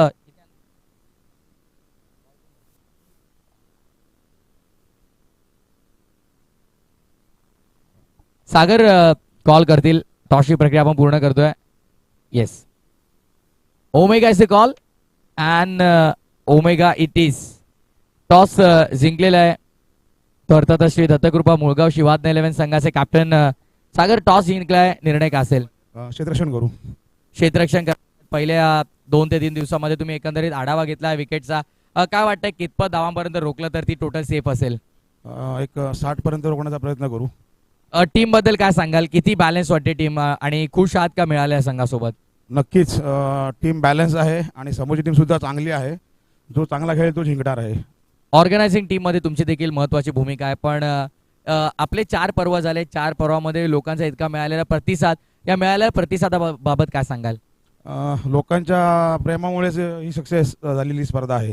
[SPEAKER 1] सागर कॉल करतील. टॉसची प्रक्रिया आपण पूर्ण करतोय. Yes omega is the call and omega it is. Toss जिंकलेला आहे तो अर्थातच श्री दत्तकृपा मुळगाव शिवाद 11 संघाचे कॅप्टन सागर. टॉस जिंकलाय. निर्णय काय असेल.
[SPEAKER 3] क्षेत्ररक्षण करू.
[SPEAKER 1] क्षेत्ररक्षण पहिल्या 2 ते 3 दिवसामध्ये तुम्ही एकंदरीत आढावा घेतला विकेटचा. काय वाटतंय कितपत धावांपर्यंत रोखलं तर ती टोटल सेफ असेल.
[SPEAKER 3] एक 60 पर्यंत रोखण्याचा प्रयत्न करू.
[SPEAKER 1] टीम बद्दल काय सांगाल. किती बॅलन्स वाटते टीम आणि खुश आहात का मिळाल्या संघासोबत.
[SPEAKER 3] नक्कीच टीम बॅलन्स आहे आणि समोरची टीम सुद्धा चांगली आहे. जो चांगला खेळेल तो जिंकणार आहे.
[SPEAKER 1] ऑर्गनायझिंग टीम मध्ये तुमची देखील महत्वाची भूमिका आहे. पण आपले 4 पर्व झाले. 4 पर्वामध्ये लोकांचा इतका मिळालेला प्रतिसाद, या मिळालेल्या प्रतिसादाबाबत काय सांगाल.
[SPEAKER 3] लोकांच्या प्रेमामुळेच ही सक्सेस झालेली स्पर्धा आहे.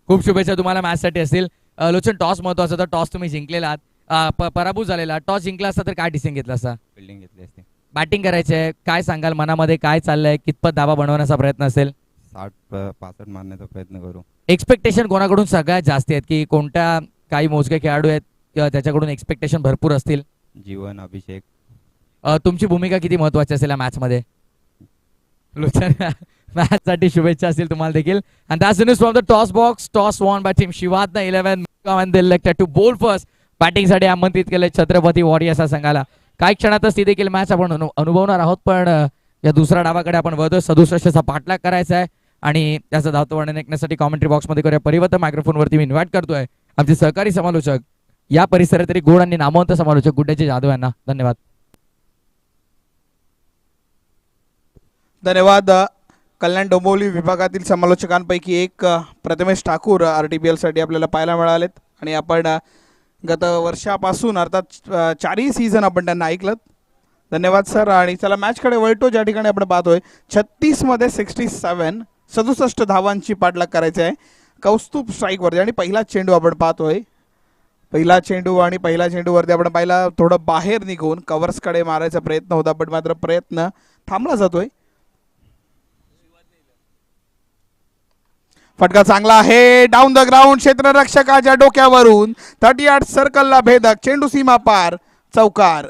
[SPEAKER 1] खूप शुभेच्छा तुम्हाला मॅचसाठी असतील. लोचन, टॉस महत्वाचा होता, टॉस तुम्ही जिंकलेला आहात. पराभूत झालेला, टॉस जिंकला असता तर काय डिसिजन घेतला असता?
[SPEAKER 4] फिल्डिंग घेतली असते.
[SPEAKER 1] बॅटिंग करायची आहे, काय सांगाल? मनामध्ये काय चाललंय? कितपत धाबा बनवण्याचा प्रयत्न असेल?
[SPEAKER 4] 60-65 मारण्याचा प्रयत्न करू.
[SPEAKER 1] एक्सपेक्टेशन कोणाकडून सगळ्यात जास्त आहेत, की कोणत्या काही मोजके खेळाडू आहेत किंवा त्याच्याकडून एक्सपेक्टेशन भरपूर असतील?
[SPEAKER 4] जीवन, अभिषेक.
[SPEAKER 1] तुमची भूमिका किती महत्वाची असेल या मॅचमध्ये? लोचन, मॅचसाठी शुभेच्छा असतील तुम्हाला देखील. And that's the news from the toss box. Toss won by team Shivatna 11 and they elected to bowl first. बॅटिंगसाठी आमंत्रित केले छत्रपती वॉरियर्स या संघाला. काही क्षणातच ती देखील मॅच आपण अनुभवणार आहोत, पण या दुसऱ्या डावाकडे आपण वळतोय. 67चा पाठलाग करायचा आहे आणि त्याचं धावतो वर्णन ऐकण्यासाठी कॉमेंट्री बॉक्समध्ये करूया. परिवर्तन मायक्रोफोनवरती मी इन्व्हाइट करतोय आमचे सहकारी समालोचक, या परिसरातील गोड आणि नामवंत समालोचक गुड्डेजी जाधव यांना. धन्यवाद.
[SPEAKER 2] धन्यवाद. कल्याण डोंबिवली विभागातील समालोचकांपैकी एक प्रथमेश ठाकूर RTPL साठी आपल्याला पाहायला मिळालेत आणि आपण गत वर्षापासून अर्थात 4ही सीझन आपण त्यांना ऐकलं. धन्यवाद सर. आणि चला मॅचकडे वळतो, ज्या ठिकाणी आपण पाहतोय 36 मध्ये 67 धावांची पाठलाग करायची आहे कौस्तुभ स्ट्राईकवरती. आणि पहिला चेंडू आपण पाहतोय, पहिला चेंडूवरती आपण पाहिला थोडं बाहेर निघून कव्हर्सकडे मारायचा प्रयत्न होता, पण मात्र प्रयत्न थांबला जातोय. फटका चांगला आहे, डाऊन द ग्राउंड, क्षेत्ररक्षकाच्या डोक्यावरून 38 सर्कलला भेदक, चेंडू सीमा पार, चौकार.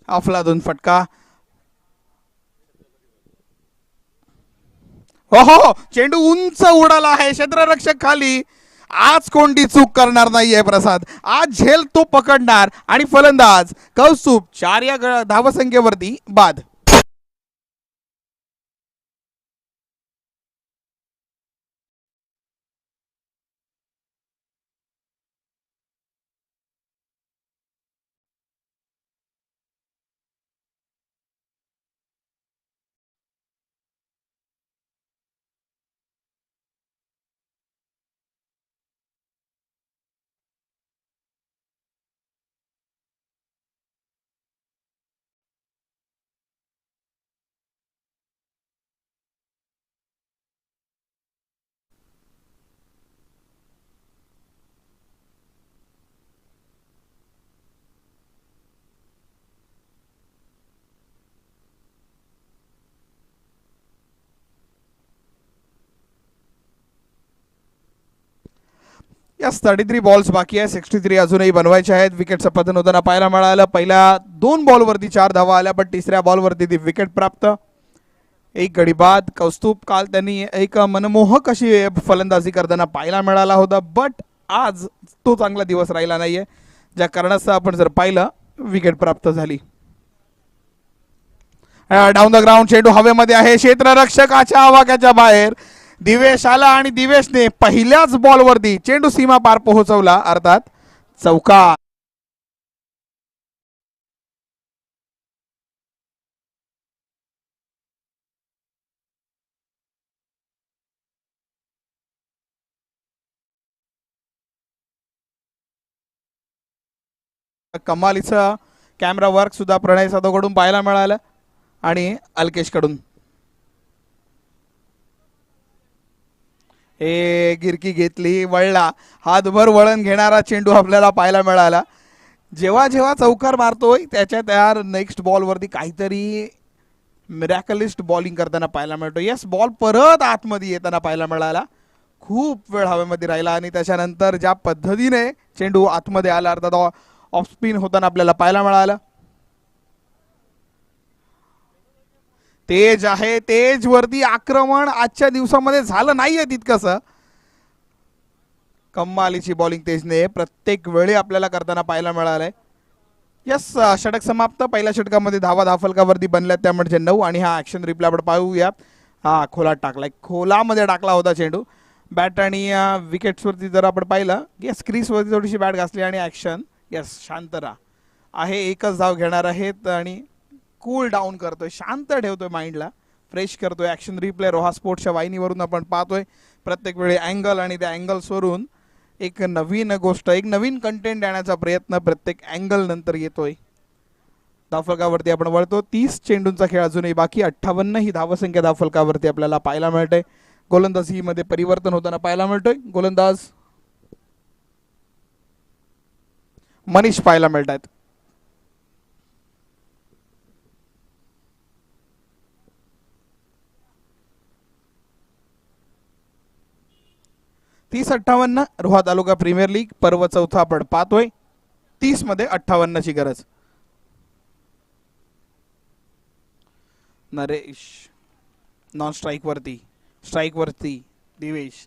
[SPEAKER 2] अफलातून फटका. हो, चेंडू उंच उडाला आहे, क्षेत्ररक्षक खाली. आज कोणती चूक करणार नाहीये प्रसाद, आज झेल तो पकडणार आणि फलंदाज कौस्तुभ 4 या धावसंख्येवरती बाद. यस, 33 बॉल्स बाकी आहे, 63 अजूनही बनवायचे आहेत. विकेटचं पतन होताना पाहायला मिळालं. पहिल्या 2 बॉलवरती 4 धावा आल्या, पण तिसऱ्या बॉलवरती ती विकेट प्राप्त. एक गडी बाद. कौस्तुभ काल त्यांनी एक मनमोहक अशी फलंदाजी करताना पाहायला मिळाला होता, बट आज तो चांगला दिवस राहिला नाहीये, ज्या कारणास्तव आपण जर पाहिलं विकेट प्राप्त झाली. डाऊन द ग्राउंड, चेंडू हवेमध्ये आहे, क्षेत्ररक्षकाच्या आवाक्याच्या बाहेर. दिवेश आला आणि दिवेशने पहिल्याच बॉलवरती चेंडू सीमा पार पोहोचवला, अर्थात चौकार. कमालीचा कॅमेरा वर्क सुद्धा प्रणय जाधवकडून पाहायला मिळालं आणि अल्केश कडून. हे गिरकी घेतली, वळला, हातभर वळण घेणारा चेंडू आपल्याला पाहायला मिळाला. जेव्हा जेव्हा चौकार मारतोय त्याच्या त्या नेक्स्ट बॉलवरती काहीतरी मिरॅकलिस्ट बॉलिंग करताना पाहायला मिळतो. यस, बॉल परत आतमध्ये येताना पाहायला मिळाला, खूप वेळ हवेमध्ये राहिला आणि त्याच्यानंतर ज्या पद्धतीने चेंडू आतमध्ये आला, अर्थात ऑफ स्पिन होताना आपल्याला पाहायला मिळालं. तेज आहे, तेज वरती आक्रमण आजच्या दिवसामध्ये झालं नाहीये तितकंसं. कमालीची बॉलिंग तेजने प्रत्येक वेळी आपल्याला करताना पाहायला मिळालंय. यस, षटक समाप्त. पहिल्या षटकामध्ये धावा फलकावरती बनल्यात, त्यामध्ये 9 आणि हा ऍक्शन रिप्ले आपण पाहूया. हा खोलात टाकलाय, खोलामध्ये टाकला होता चेंडू. बॅट आणि विकेट्सवरती जर आपण पाहिलं, यस क्रीजवरती थोडीशी बॅट घासली आणि ऍक्शन. यस, शांत राहा आहे, एकच धाव घेणार आहेत आणि कूल डाऊन करतोय, शांत ठेवतोय माइंडला. फ्रेश करतोय. ॲक्शन रिप्ले रोहा स्पोर्ट्सच्या वाहिनीवरून आपण पाहतोय प्रत्येक वेळी अँगल आणि त्या अँगल्सवरून एक नवीन गोष्ट, एक नवीन कंटेंट देण्याचा प्रयत्न प्रत्येक अँगल नंतर येतोय. धावफलकावरती आपण वळतो. 30 चेंडूंचा खेळ अजूनही बाकी. 58 ही धावसंख्या धावफलकावरती आपल्याला पाहायला मिळते. गोलंदाजीमध्ये परिवर्तन होताना पाहायला मिळतोय. गोलंदाज मनीष पाहायला मिळत आहेत. तीस 58 रोहा तालुका प्रीमियर लीग पर्व चौथा आपण पाहतोय. 30 मध्ये 58 ची गरज. नरेश नॉन स्ट्राईक वरती दिवेश.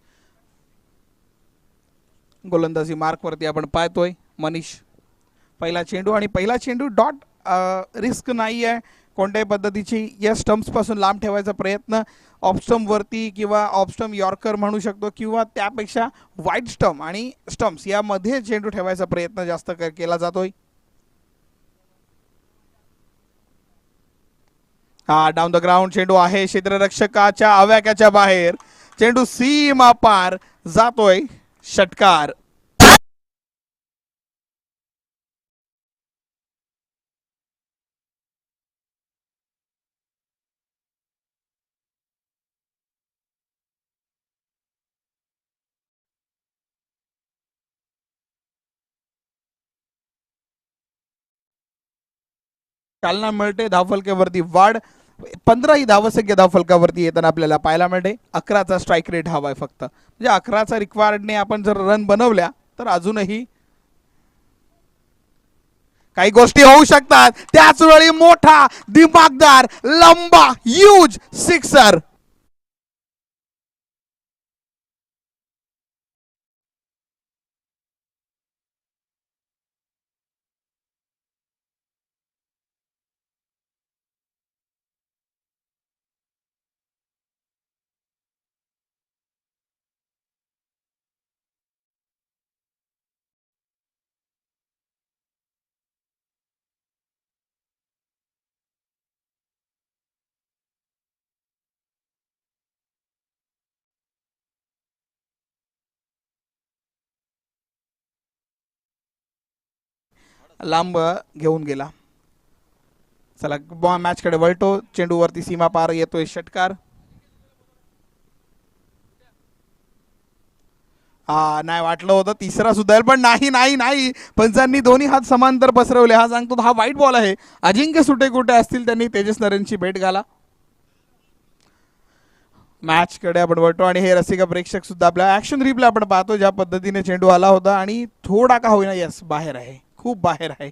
[SPEAKER 2] गोलंदाजी मार्क वरती आपण पाहतोय मनीष. पहिला चेंडू आणि पहिला चेंडू डॉट. रिस्क नाही आहे कोणत्याही पद्धतीची. या स्टम्प्स पासून लांब ठेवायचा प्रयत्न. ऑफ स्टम्प वरती किंवा ऑफ स्टम्प यॉर्कर म्हणू शकतो किंवा त्यापेक्षा वाईड स्टम्प आणि स्टम्प्स यामध्ये चेंडू ठेवायचा प्रयत्न जास्त केला जातोय. हा डाऊन द ग्राउंड चेंडू आहे. क्षेत्ररक्षकाच्या आव्याक्याच्या बाहेर. चेंडू सीमा पार जातोय. षटकार. चालना मिळते. धावफलकावरती वाढ. 15 ही धावसंख्या धावफलकावरती येताना आपल्याला पाहायला मिळते. 11चा स्ट्राईक रेट हवा आहे फक्त. म्हणजे 11चा रिक्वायर्डने आपण जर रन बनवल्या तर अजूनही काही गोष्टी होऊ शकतात. त्याच वेळी मोठा दिमागदार लंबा ह्यूज सिक्सर. लांब घेऊन गेला. चला मॅच कडे वळतो. चेंडूवरती सीमा पार येतोय षटकार. नाही वाटलं होतं तिसरा सुद्धा पण नाही नाही नाही. पंचांनी दोन्ही हात समांतर पसरवले. हा सांगतो हा वाईट बॉल आहे. अजिंक्य सुटे कुठे असतील त्यांनी तेजस नरेनची भेट घाला. मॅच कडे आपण वळतो आणि हे रसिका प्रेक्षक सुद्धा आपल्या ऍक्शन रिप्ले आपण पाहतो ज्या पद्धतीने चेंडू आला होता आणि थोडा का होईना यस बाहेर आहे. खूप बाहेर आहे.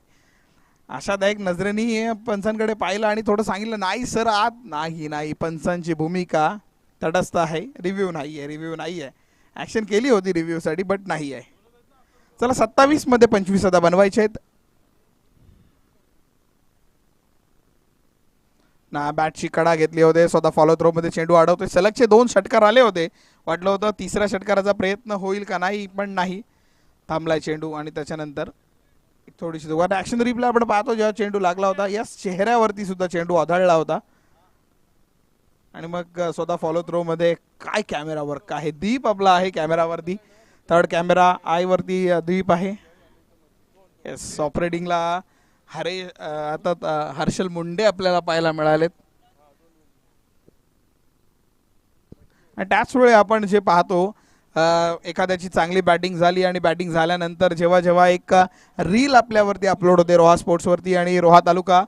[SPEAKER 2] आशादायक नजरेने पंचांकडे पाहिलं आणि थोडं सांगितलं नाही सर आत. नाही पंचांची भूमिका तटस्थ आहे. रिव्ह्यू नाहीये. ऍक्शन केली होती रिव्ह्यू साठी बट नाही आहे. चला 27 मध्ये 25 आता बनवायचे आहेत ना. बॅटची कडा घेतली होते. स्वतः फॉलो थ्रो मध्ये चेंडू अडवतोय. सलगचे 2 षटकार आले होते. वाटलं होतं तिसऱ्या षटकाराचा प्रयत्न होईल का नाही पण नाही. थांबलाय चेंडू आणि त्याच्यानंतर थोडीशी सुरुवात. ऍक्शन रिप्ले आपण पाहतो जेव्हा चेंडू लागला होता यस चेहऱ्यावरती सुद्धा चेंडू आदळला होता आणि मग स्वतः फॉलो थ्रो मध्ये काय कॅमेरा वर्क आहे. दीप आपला आहे कॅमेरावरती. थर्ड कॅमेरा आय वरती दीप आहे. येस ऑपरेटिंगला आता हर्षल मुंडे आपल्याला पाहायला मिळालेत. आणि त्याच वेळी आपण जे पाहतो एखाद्याची चांगली बॅटिंग झाली आणि बॅटिंग झाल्यानंतर जेव्हा जेव्हा एक रील आपल्यावरती अपलोड होते रोहा स्पोर्ट्सवरती आणि रोहा तालुका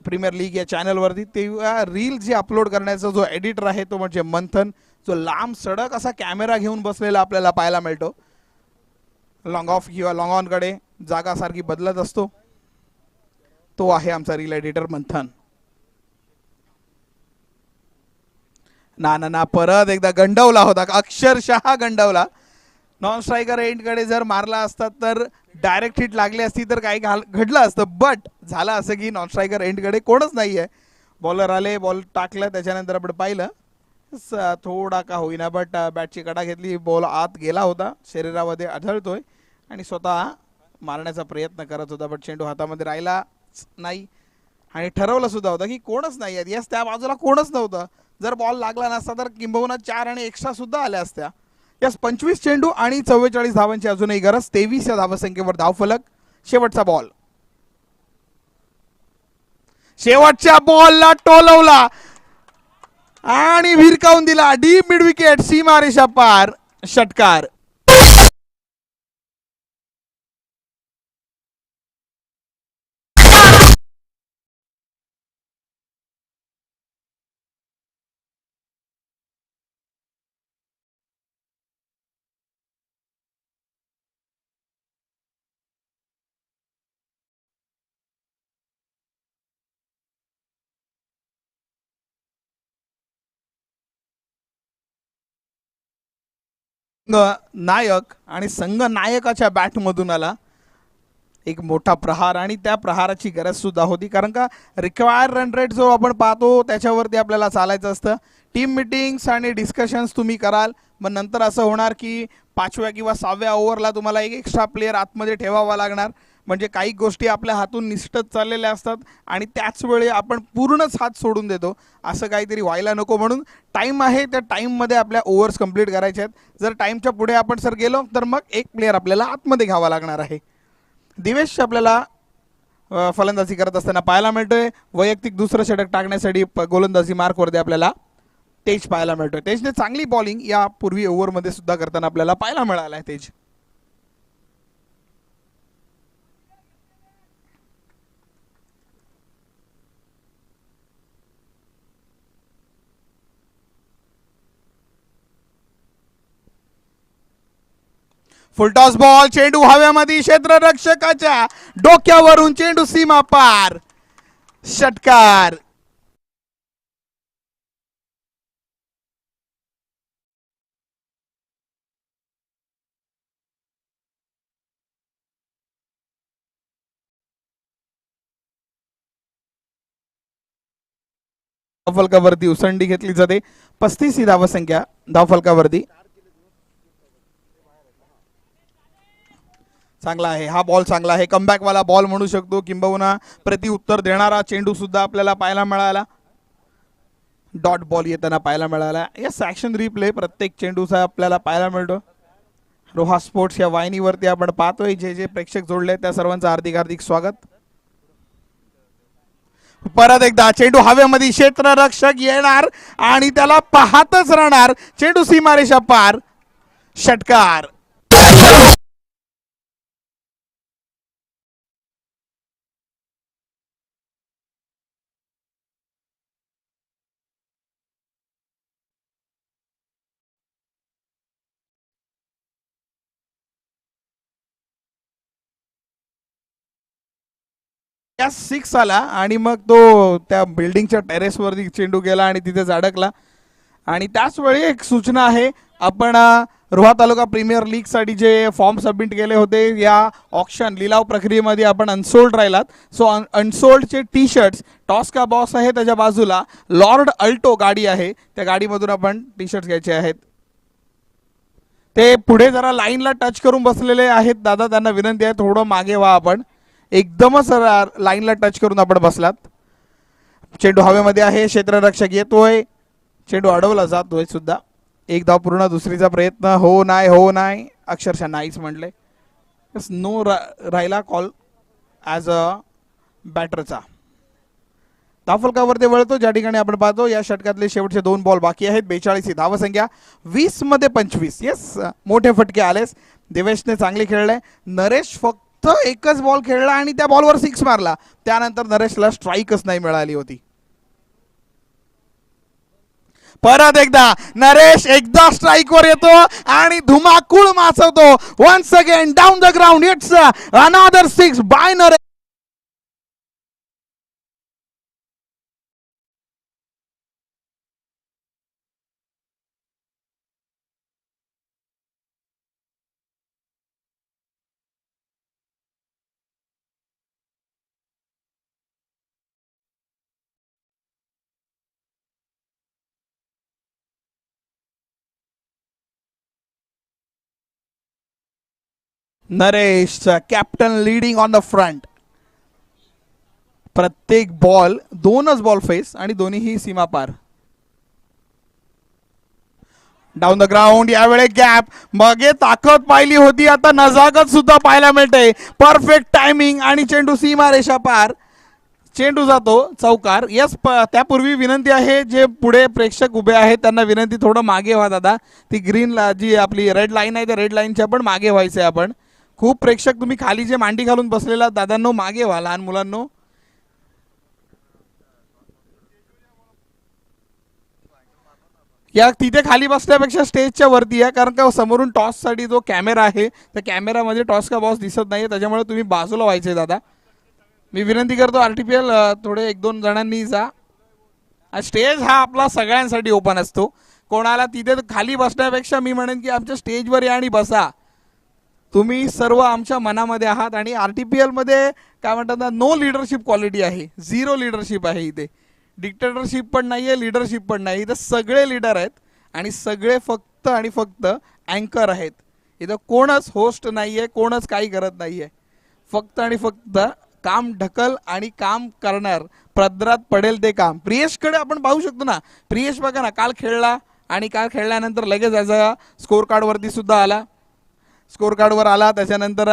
[SPEAKER 2] प्रीमियर लीग या चॅनलवरती, तेव्हा रील जी अपलोड करण्याचा जो एडिटर आहे तो म्हणजे मंथन, जो लांब सडक असा कॅमेरा घेऊन बसलेला आपल्याला पाहायला मिळतो. लॉंग ऑफ किंवा लॉंग ऑन कडे जागा सारखी बदलत असतो. तो आहे आमचा रील एडिटर मंथन. ना परत एकदा गंडवला होता. अक्षरशः गंडवला. नॉन स्ट्रायकर एंडकडे जर मारला असता तर डायरेक्ट हिट लागली असती तर काही घडलं असतं. बट झालं असं की नॉन स्ट्रायकर एंडकडे कोणच नाही आहे. बॉलर आले, बॉल टाकलं, त्याच्यानंतर आपण पाहिलं थोडा का होईना बट बॅटची कडा घेतली. बॉल आत गेला होता, शरीरामध्ये आढळतोय आणि स्वतः मारण्याचा प्रयत्न करत होता बट चेंडू हातामध्ये राहिला नाही. आणि ठरवलं सुद्धा होतं की कोणच नाही आहेत. यस, त्या बाजूला कोणच नव्हतं. जर बॉल लागला नसता तर किंबहुना 4 आणि एक्स्ट्रा सुद्धा आल्या असत्या. यस, 25 चेंडू आणि 44 धावांची अजूनही गरज. 23 या धावसंख्येवर धावफलक. शेवटचा बॉल, शेवटच्या बॉलला टोलवला आणि भिरकावून दिला डीप मिड विकेट, सीमारेषा पार, षटकार. नायक आणि संघ नायकाच्या बॅटमधून आला एक मोठा प्रहार आणि त्या प्रहाराची गरज सुद्धा होती. कारण का रिक्वायर्ड रन रेट जो आपण पाहतो त्याच्यावरती आपल्याला चालायचं असतं. टीम मिटिंग्स आणि डिस्कशन्स तुम्ही कराल, मग नंतर असं होणार की 5व्या किंवा 6व्या ओव्हरला तुम्हाला एक एक्स्ट्रा प्लेअर आतमध्ये ठेवावा लागणार. म्हणजे काही गोष्टी आपल्या हातून निसटत चाललेल्या असतात आणि त्याच वेळी आपण पूर्णच हात सोडून देतो. असं काहीतरी व्हायला नको, म्हणून टाईम आहे त्या टाईममध्ये आपल्या ओव्हर्स कंप्लीट करायच्या आहेत. जर टाईमच्या पुढे आपण सर गेलो तर मग एक प्लेअर आपल्याला आतमध्ये घ्यावा लागणार आहे. दिवेश आपल्याला फलंदाजी करत असताना पाहायला मिळतोय. वैयक्तिक दुसरं षटक टाकण्यासाठी गोलंदाजी मार्कवरती आपल्याला तेज पाहायला मिळतोय. तेजने चांगली बॉलिंग या पूर्वी ओव्हरमध्ये सुद्धा करताना आपल्याला पाहायला मिळालं आहे. तेज फुलटॉस बॉल, चेंडू हव्यामध्ये, क्षेत्ररक्षकाच्या डोक्यावरून चेंडू सीमा पार, षटकार. धावफलकावरती उसंडी घेतली जाते. 35 ही धावसंख्या धावफलकावरती. चांगला आहे हा बॉल, चांगला आहे. कमबॅक वाला बॉल म्हणू शकतो, किंबहुना प्रतिउत्तर देणारा चेंडू सुद्धा आपल्याला पाहायला मिळाला. डॉट बॉल येताना पाहायला मिळाला. यस, ॲक्शन रिप्ले प्रत्येक चेंडूचा आपल्याला पाहायला मिळतो. रोहा स्पोर्ट्स या वाहिनीवरती आपण पाहतोय. जे जे प्रेक्षक जोडले त्या सर्वांचं हार्दिक हार्दिक स्वागत. परत एकदा चेंडू हवेमध्ये, क्षेत्ररक्षक येणार आणि त्याला पाहतच राहणार. चेंडू सीमारेषा पार, षटकार. या 6 आला आणि मग तो त्या बिल्डिंगच्या टेरेसवरती चेंडू गेला आणि तिथेच अडकला. आणि त्याच वेळी एक सूचना आहे, आपण रोहा तालुका प्रीमियर लीग साठी जे फॉर्म सबमिट केले होते या ऑक्शन लिलाव प्रक्रियेमध्ये आपण अनसोल्ड राहिलात. सो अनसोल्डचे टी शर्ट्स, टॉस का बॉस आहे त्याच्या बाजूला लॉर्ड अल्टो गाडी आहे, त्या गाडीमधून आपण टी शर्ट्स घ्यायचे आहेत. ते पुढे जरा लाईनला टच करून बसलेले आहेत दादा, त्यांना विनंती आहे थोडं मागे व्हा. आपण एकदमच लाईनला टच करून आपण बसलात. चेंडू हवेमध्ये आहे, क्षेत्ररक्षक येतोय, चेंडू अडवला जातोय सुद्धा. एक धाव पूर्ण, दुसरीचा प्रयत्न, हो नाही हो नाही, अक्षरशः नाहीच म्हणले. नो राहिला कॉल ॲज अ बॅटरचा. धावफलकावरती वळतो ज्या ठिकाणी आपण पाहतो या षटकातले शेवटचे 2 बॉल बाकी आहेत. 42 ही धावसंख्या, 20 मध्ये 25. येस, मोठे फटके आलेस. देवेशने चांगले खेळले. नरेश फक्त एकच बॉल खेळला आणि त्या बॉलवर 6 मारला. त्यानंतर नरेशला स्ट्राईकच नाही मिळाली होती. परत एकदा नरेश एकदा स्ट्राईकवर येतो आणि धुमाकूळ माचवतो. Once again down the ground, it's another 6 by Naresh. Naresh captain leading on the front. प्रत्येक बॉल 2च बॉल फेस आणि दोन्हीही सीमा पार. डाऊन द ग्राउंड यावेळी गॅप, मगे ताकद पाहिली होती, आता नजाकत सुद्धा पाहायला मिळते. परफेक्ट टायमिंग आणि चेंडू सीमा रेषा पार. चेंडू जातो चौकार. यस, त्यापूर्वी विनंती आहे, जे पुढे प्रेक्षक उभे आहेत त्यांना विनंती, थोडं मागे व्हा दादा. ती ग्रीन जी आपली रेड लाईन आहे त्या रेड लाईनच्या पण मागे व्हायचंय आपण. खूप प्रेक्षक तुम्ही खाली जे मांडी घालून बसलेला दादांनो मागे व्हा, लहान मुलांनो. या तिथे खाली बसल्यापेक्षा स्टेजच्या वरती आहे, कारण का समोरून टॉससाठी जो कॅमेरा आहे त्या कॅमेरामध्ये टॉस का बॉस दिसत नाहीये, त्याच्यामुळे तुम्ही बाजूला व्हायचे दादा. मी विनंती करतो RTPL थोडे 1-2 जणांनी जा. स्टेज हा आपला सगळ्यांसाठी ओपन असतो. कोणाला तिथे खाली बसण्यापेक्षा मी म्हणेन की आमच्या स्टेजवर या आणि बसा. तुम्ही सर्व आमच्या मनामध्ये आहात. आणि RTPL मध्ये काय म्हणतात ना, नो लिडरशिप क्वालिटी आहे, 0 लिडरशिप आहे इथे. डिक्टेटरशिप पण नाही आहे, लिडरशिप पण नाही. इथं सगळे लीडर आहेत आणि सगळे फक्त आणि फक्त अँकर आहेत. इथं कोणच होस्ट नाही आहे, कोणच काही करत नाही आहे. फक्त आणि फक्त काम ढकल आणि काम करणार, पदरात पडेल ते काम. प्रियेशकडे आपण पाहू शकतो ना. प्रियेश बघा ना, काल खेळला आणि काल खेळल्यानंतर लगेच याचा स्कोर कार्डवरती सुद्धा आला, स्कोर कार्डवर आला. त्याच्यानंतर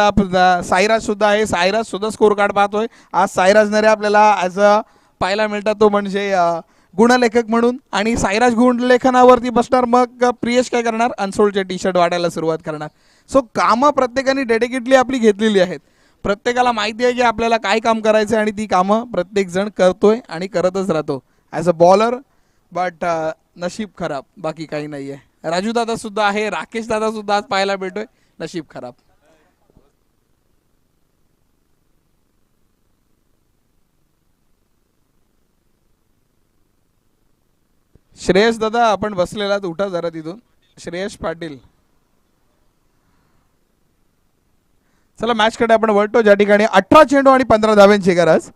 [SPEAKER 2] साईराज सुद्धा आहे, साईराज सुद्धा स्कोर कार्ड पाहतोय. आज साईराज नरे आपल्याला ॲज अ पाहायला मिळतात, तो म्हणजे गुणलेखक म्हणून. आणि साईराज गुणलेखनावरती बसणार, मग प्रियेश काय करणार, अनसोल्डचे टी शर्ट वाढायला सुरुवात करणार. सो कामं प्रत्येकाने डेडिकेटली आपली घेतलेली आहेत. प्रत्येकाला माहिती आहे की आपल्याला काय काम करायचं आहे आणि ती कामं प्रत्येक जण करतोय आणि करतच राहतो ॲज अ बॉलर. बट नशीब खराब, बाकी काही नाही आहे. राजू दादा सुद्धा आहे, राकेश दादा सुद्धा आज पाहायला भेटतोय. नशीब खराब. श्रेयस दादा आपण बसलेला, उठा जरा तिथून. श्रेयस पाटील, चला मॅचकडे आपण वळतो, ज्या ठिकाणी 18 चेंडू आणि 15 धाव्यांची गरज.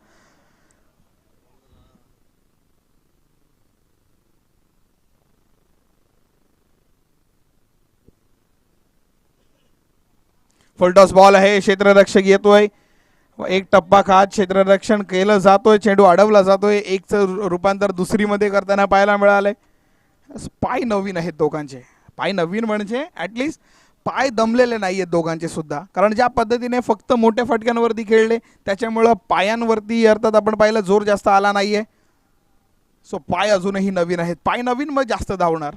[SPEAKER 2] फुलटॉस बॉल आहे, क्षेत्ररक्षक येतोय, एक टप्पा खात क्षेत्ररक्षण केलं जातोय, चेंडू अडवला जातोय. एकचं रूपांतर दुसरीमध्ये करताना पाहायला मिळालंय. पाय नवीन आहेत दोघांचे. पाय नवीन म्हणजे ॲटलिस्ट पाय दमलेले नाही आहेत दोघांचे सुद्धा, कारण ज्या पद्धतीने फक्त मोठ्या फटक्यांवरती खेळले त्याच्यामुळं पायांवरती अर्थात आपण पाहिलं जोर जास्त आला नाहीये. सो पाय अजूनही नवीन आहेत. पाय नवीन मग जास्त धावणार.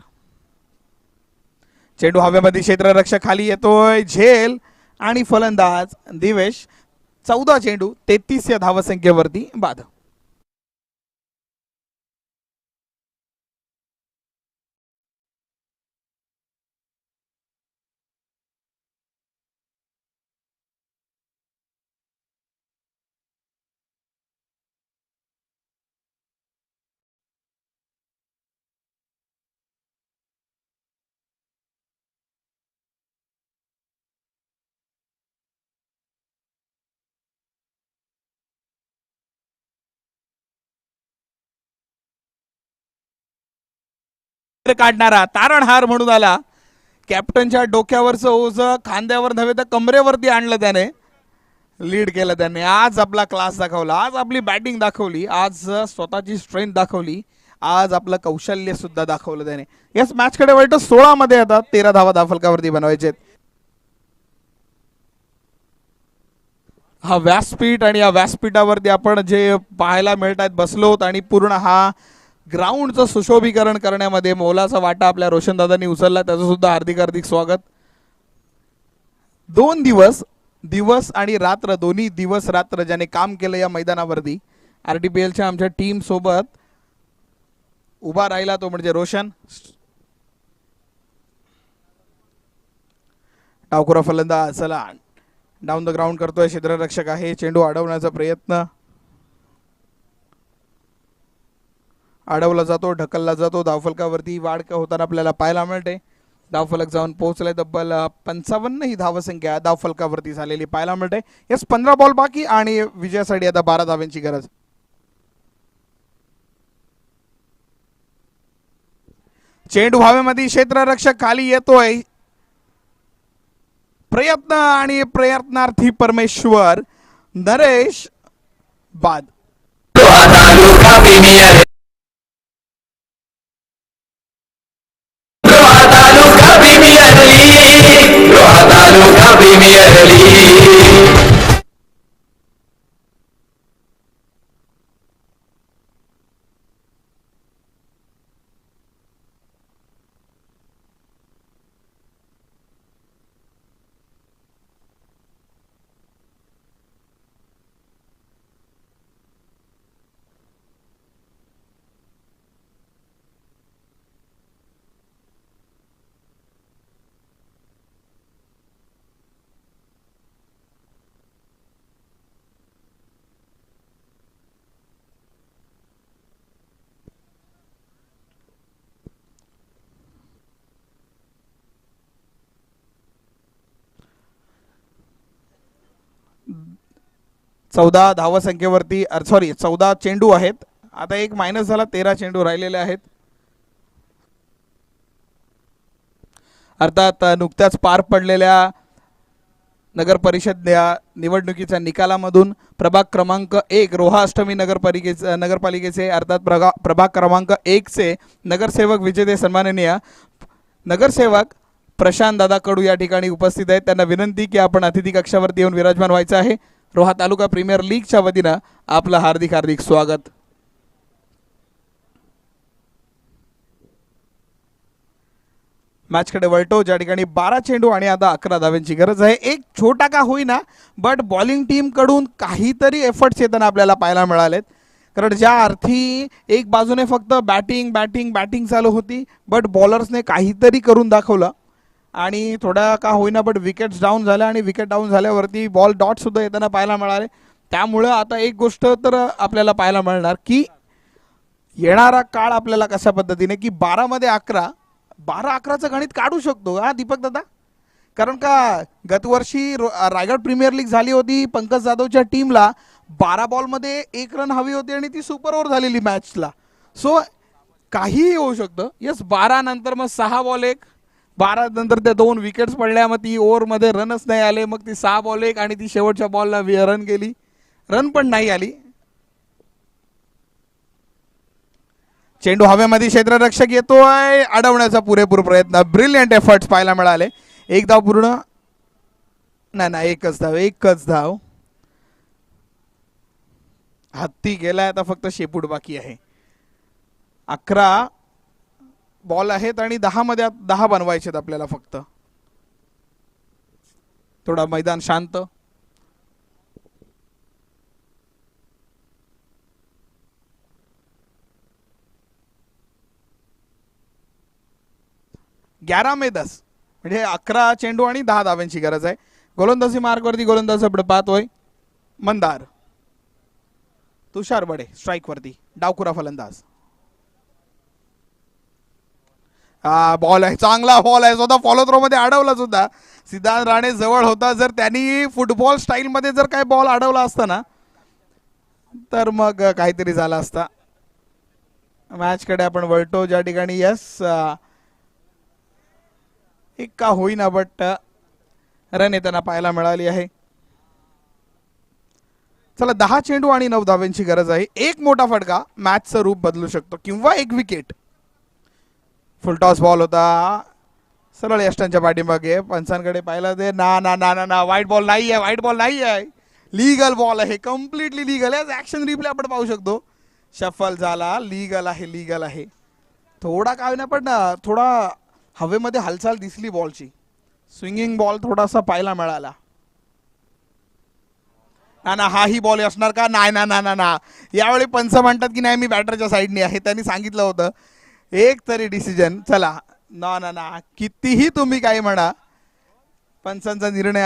[SPEAKER 2] चेंडू हवेमध्ये, क्षेत्ररक्षक खाली येतोय, झेल आणि फलंदाज दिवेश. 14 चेंडू 33 या धावसंख्येवरती बाद. काढणारा तारणहार म्हणून आला. कॅप्टनच्या डोक्यावरचं ओझ खांद्यावर नव्हे तर कमरेवरती आणलं त्याने. लीड केलं त्याने. आज आपला क्लास दाखवला, आज आपली बॅटिंग दाखवली, आज स्वतःची स्ट्रेंथ दाखवली, आज आपलं कौशल्य सुद्धा दाखवलं त्याने. याच मॅचकडे वळतो. 16 मध्ये आता 13 धावा धावफलकावरती बनवायचे. हा व्यासपीठ आणि या व्यासपीठावरती आपण जे पाहायला मिळत आहेत बसलोत आणि पूर्ण हा ग्राउंडचं सुशोभीकरण करण्यामध्ये मोलाचा वाटा आपल्या रोशनदादांनी उचलला, त्याचं सुद्धा हार्दिक हार्दिक स्वागत. 2 दिवस आणि रात्र, दोन्ही दिवस रात्र ज्याने काम केलं या मैदानावरती RTPLच्या आमच्या टीम सोबत उभा राहिला तो म्हणजे रोशन. डावखुरा फलंदाज, चला डाऊन द ग्राउंड करतोय, क्षेत्ररक्षक आहे, चेंडू अडवण्याचा प्रयत्न, अडवला जातो, ढकलला जातो. धावफलकावरती वाढ होताना आपल्याला पाहायला मिळते. धावफलक जाऊन पोहोचलाय. तब्बल 55 ही धावसंख्या धावफलकावरती झालेली पाहायला मिळते. यस, 15 बॉल बाकी आणि विजयासाठी आता 12 धाव्यांची गरज. चेंडू हवेमध्ये, क्षेत्ररक्षक खाली येतोय, प्रयत्न आणि प्रयत्नार्थी परमेश्वर नरेश बाद. 14 धावसंख्येवरती सॉरी 14 चेंडू आहेत. आता एक मायनस झाला, 13 चेंडू राहिलेले आहेत. अर्थात नुकत्याच पार पडलेल्या नगर परिषद निवडणुकीच्या निकालामधून प्रभाग क्रमांक 1 रोहा अष्टमी नगरपालिकेचे अर्थात प्रभाग क्रमांक 1 चे नगरसेवक विजेते सन्माननीय नगरसेवक प्रशांत दादा कडू या ठिकाणी उपस्थित आहेत. त्यांना विनंती की आपण अतिथी कक्षावरती येऊन विराजमान व्हायचं आहे. रोहा तालुका प्रीमियर लीगच्या वतीनं आपलं हार्दिक हार्दिक स्वागत. मॅचकडे वळतो, ज्या ठिकाणी 12 चेंडू आणि आता 11 धावांची गरज आहे. एक छोटा का होईना बट बॉलिंग टीम कडून काहीतरी एफर्ट्स येताना आपल्याला पाहायला मिळालेत. कारण ज्या अर्थी एक बाजूने फक्त बॅटिंग चालू होती, बट बॉलर्सने काहीतरी करून दाखवलं आणि थोडा का होईना बट विकेट्स डाऊन झाल्या आणि विकेट डाऊन झाल्यावरती बॉल डॉट सुद्धा येताना पाहायला मिळाले. त्यामुळं आता एक गोष्ट तर आपल्याला पाहायला मिळणार की येणारा काळ आपल्याला कशा पद्धतीने की 12 मध्ये 11चं गणित काढू शकतो हा दीपक दादा. कारण का गतवर्षी रायगड प्रीमियर लीग झाली होती, पंकज जाधवच्या टीमला 12 बॉलमध्ये 1 रन हवी होती आणि ती सुपर ओव्हर झालेली मॅचला. सो काहीही होऊ शकतं. येस, 12 नंतर मग 6 बॉल 1, 12 नंतर त्या 2 विकेट्स पडल्या, मग ती ओव्हरमध्ये रनच नाही आले, मग ती 6 बॉल 1 आणि ती शेवटच्या बॉलला रन गेली, रन पण नाही आली. चेंडू हवेमध्ये, क्षेत्ररक्षक येतोय, अडवण्याचा पुरेपूर प्रयत्न, ब्रिलियंट एफर्ट्स पाहायला मिळाले. एक धाव पूर्ण नाही, एकच धाव. हत्ती गेलाय, आता फक्त शेपूट बाकी आहे. 11 बॉल आहेत आणि 10 मध्ये 10 बनवायचे आपल्याला फक्त. थोडा मैदान शांत. ग्यारा में 10 म्हणजे 11 चेंडू आणि 10 धावांची गरज आहे. गोलंदाजी मार्गवरती गोलंदाज आपण पाहतोय मंदार. तुषार बडे स्ट्राइक वरती, डावखुरा फलंदाज. बॉल आहे, चांगला बॉल आहे, स्वतः फॉलो थ्रो मध्ये अडवला सुद्धा. सिद्धांत राणे जवळ होता. जर त्यांनी फुटबॉल स्टाईल मध्ये जर काय बॉल अडवला असता ना तर मग काहीतरी झालं असता. मॅच कडे आपण वळतो, ज्या ठिकाणी यस एक का होईना बट रन येताना पाहायला मिळाली आहे. चला, 10 चेंडू आणि 9 धावांची गरज आहे. एक मोठा फटका मॅचचं रूप बदलू शकतो किंवा एक विकेट. फुलटॉस बॉल होता, सरळ यष्टांच्या पाठीमागे. पंचांकडे पाहिलं ते ना व्हाईट बॉल नाही आहे, लीगल बॉल आहे, कम्प्लिटली लीगल आहे. ऍक्शन रिप्ले आपण पाहू शकतो. शफल झाला, लीगल आहे. थोडा काय ना पण थोडा हवेमध्ये हालचाल दिसली बॉलची. स्विंगिंग बॉल थोडासा पाहायला मिळाला. ना हाही बॉल असणार का? ना यावेळी पंच म्हणतात की नाही, मी बॅटरच्या साईडने आहे. त्यांनी सांगितलं होतं एक तरी डिसिजन. चला ना कितीही तुम्ही काय म्हणा, पंचांचा निर्णय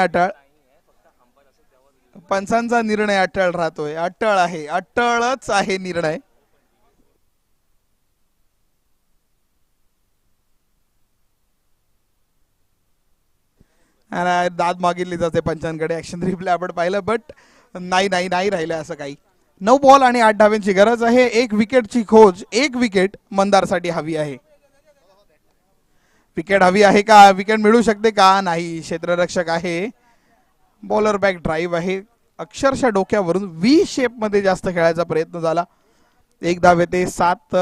[SPEAKER 2] अटळ राहतोय. अटळच आहे निर्णय. दाद मागितली जाते पंचांकडे. ऍक्शन रिप्ले आपण पाहिलं बट नाही राहिलं असं काही. 9 बॉल आणि 8 धावांची गरज आहे. एक विकेटची खोज, एक विकेट मंदारसाठी हवी आहे. विकेट हवी आहे का? विकेट मिळू शकते का? नाही, क्षेत्ररक्षक आहे, बॉलर बॅक ड्राईव्ह आहे. अक्षरशः डोक्यावरून व्ही शेप मध्ये जास्त खेळायचा प्रयत्न झाला. 1 धाव येते. 7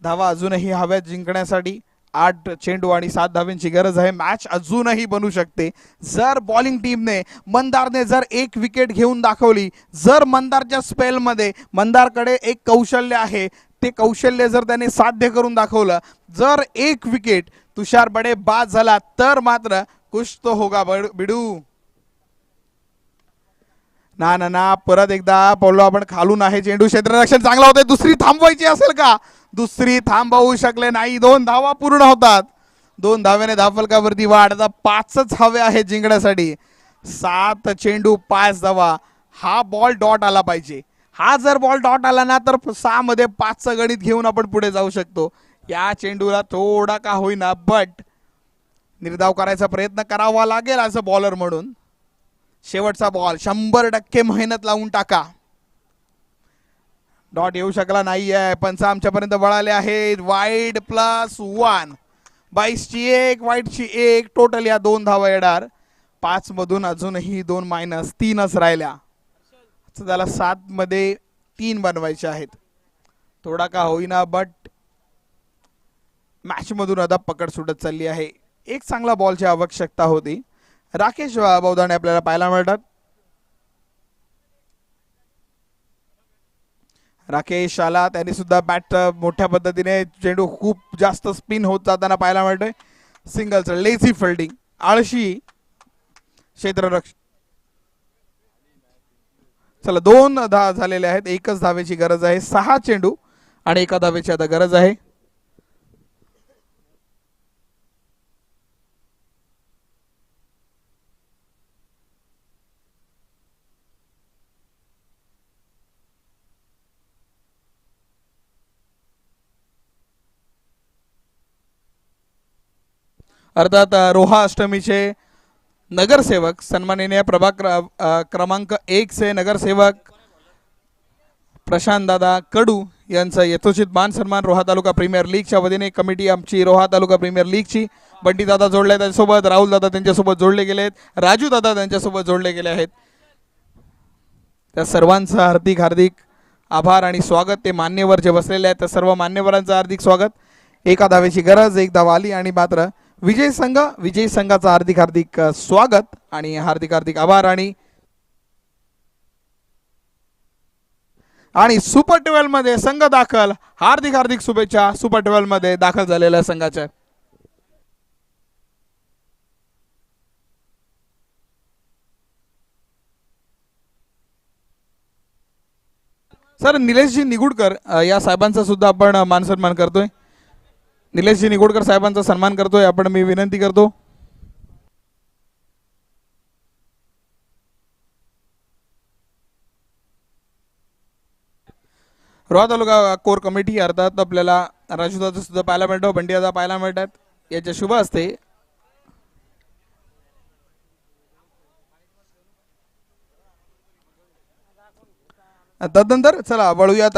[SPEAKER 2] धावा अजूनही हव्यात जिंकण्यासाठी. 8 चेंडू आणि 7 धावांची गरज आहे. मॅच अजूनही बनू शकते जर बॉलिंग टीमने मंदारने जर एक विकेट घेऊन दाखवली. जर मंदारच्या स्पेलमध्ये मंदारकडे एक कौशल्य आहे, ते कौशल्य जर त्याने साध्य करून दाखवलं, जर एक विकेट तुषार बडे बाद झाला तर मात्र कुछ तो होगा बिडू. ना ना ना परत एकदा बोललो आपण खालून आहे. चेंडू क्षेत्ररक्षण चांगला होतोय. दुसरी थांबवायची असेल का? दुसरी थांबवू शकले नाही. 2 धावा पूर्ण होतात. 2 धाव्याने धावफलकावरती वाढ. आता 5च हवे आहेत जिंकण्यासाठी. 7 चेंडू 5 धावा. हा बॉल डॉट आला पाहिजे. हा जर बॉल डॉट आला ना तर 6 मध्ये 5चं गणित घेऊन आपण पुढे जाऊ शकतो. या चेंडूला थोडा का होईना बट निर्धाव करायचा प्रयत्न करावा लागेल असं बॉलर म्हणून. शेवटचा बॉल 100% मेहनत लावून टाका. डॉट येऊ शकला नाहीये. पंच आमच्यापर्यंत वळाले आहेत. वाईड +1. 22ची 1 वाईडची 1 टोटल या 2 धावा येणार. 5 मधून अजूनही 2 मायनस 3च राहिल्या. त्याला 7 मध्ये 3 बनवायचे आहेत. थोडा का होईना बट मॅच मधून आता पकड सुटत चालली आहे. एक चांगला बॉलची आवश्यकता होती. राकेश बौदाणे आपल्याला पाहायला मिळतात. राकेश आला. त्यांनी सुद्धा बॅट मोठ्या पद्धतीने चेंडू खूप जास्त स्पिन होत जाताना पाहायला मिळतोय. सिंगलचं लेझी फिल्डिंग, आळशी क्षेत्ररक्षण. चला 2 धावा झालेले आहेत. 1च धावेची गरज आहे. 6 चेंडू आणि 1 धावेची आता गरज आहे. अर्थात रोहा अष्टमीचे नगरसेवक सन्माननीय प्रभाग क्रमांक 1 से नगरसेवक प्रशांत दादा कडू यांचा यथोचित मान सन्मान रोहा तालुका प्रीमियर लीगच्या वतीने कमिटी आमची रोहा तालुका प्रीमियर लीगची. बंटी दादा जोडले त्यांच्यासोबत, राहुल दादा त्यांच्यासोबत जोडले गेलेत, राजू दादा त्यांच्यासोबत जोडले गेले आहेत. त्या सर्वांचं हार्दिक हार्दिक आभार आणि स्वागत. ते मान्यवर जे बसलेले आहेत त्या सर्व मान्यवरांचं हार्दिक स्वागत. 1 धावेची गरज. 1 धाव आली आणि मात्र विजय संघाचा हार्दिक हार्दिक स्वागत आणि हार्दिक हार्दिक आभार. आणि सुपर 12 मध्ये संघ दाखल. हार्दिक हार्दिक शुभेच्छा सुपर 12 मध्ये दाखल झालेल्या संघाच्या. सर निलेशजी निगुडकर या साहेबांचा सुद्धा आपण मान सन्मान करतोय. निलेशजी निगुडकर साहेबांचा सन्मान करतोय आपण. मी विनंती करतो. रोहा तालुका कोर कमिटी अर्थात आपल्याला राजूदादा सुद्धा पाहायला मिळतो, बंडी दादा पाहायला मिळतात. याच्या शुभ असते तदनंतर चला वळूयात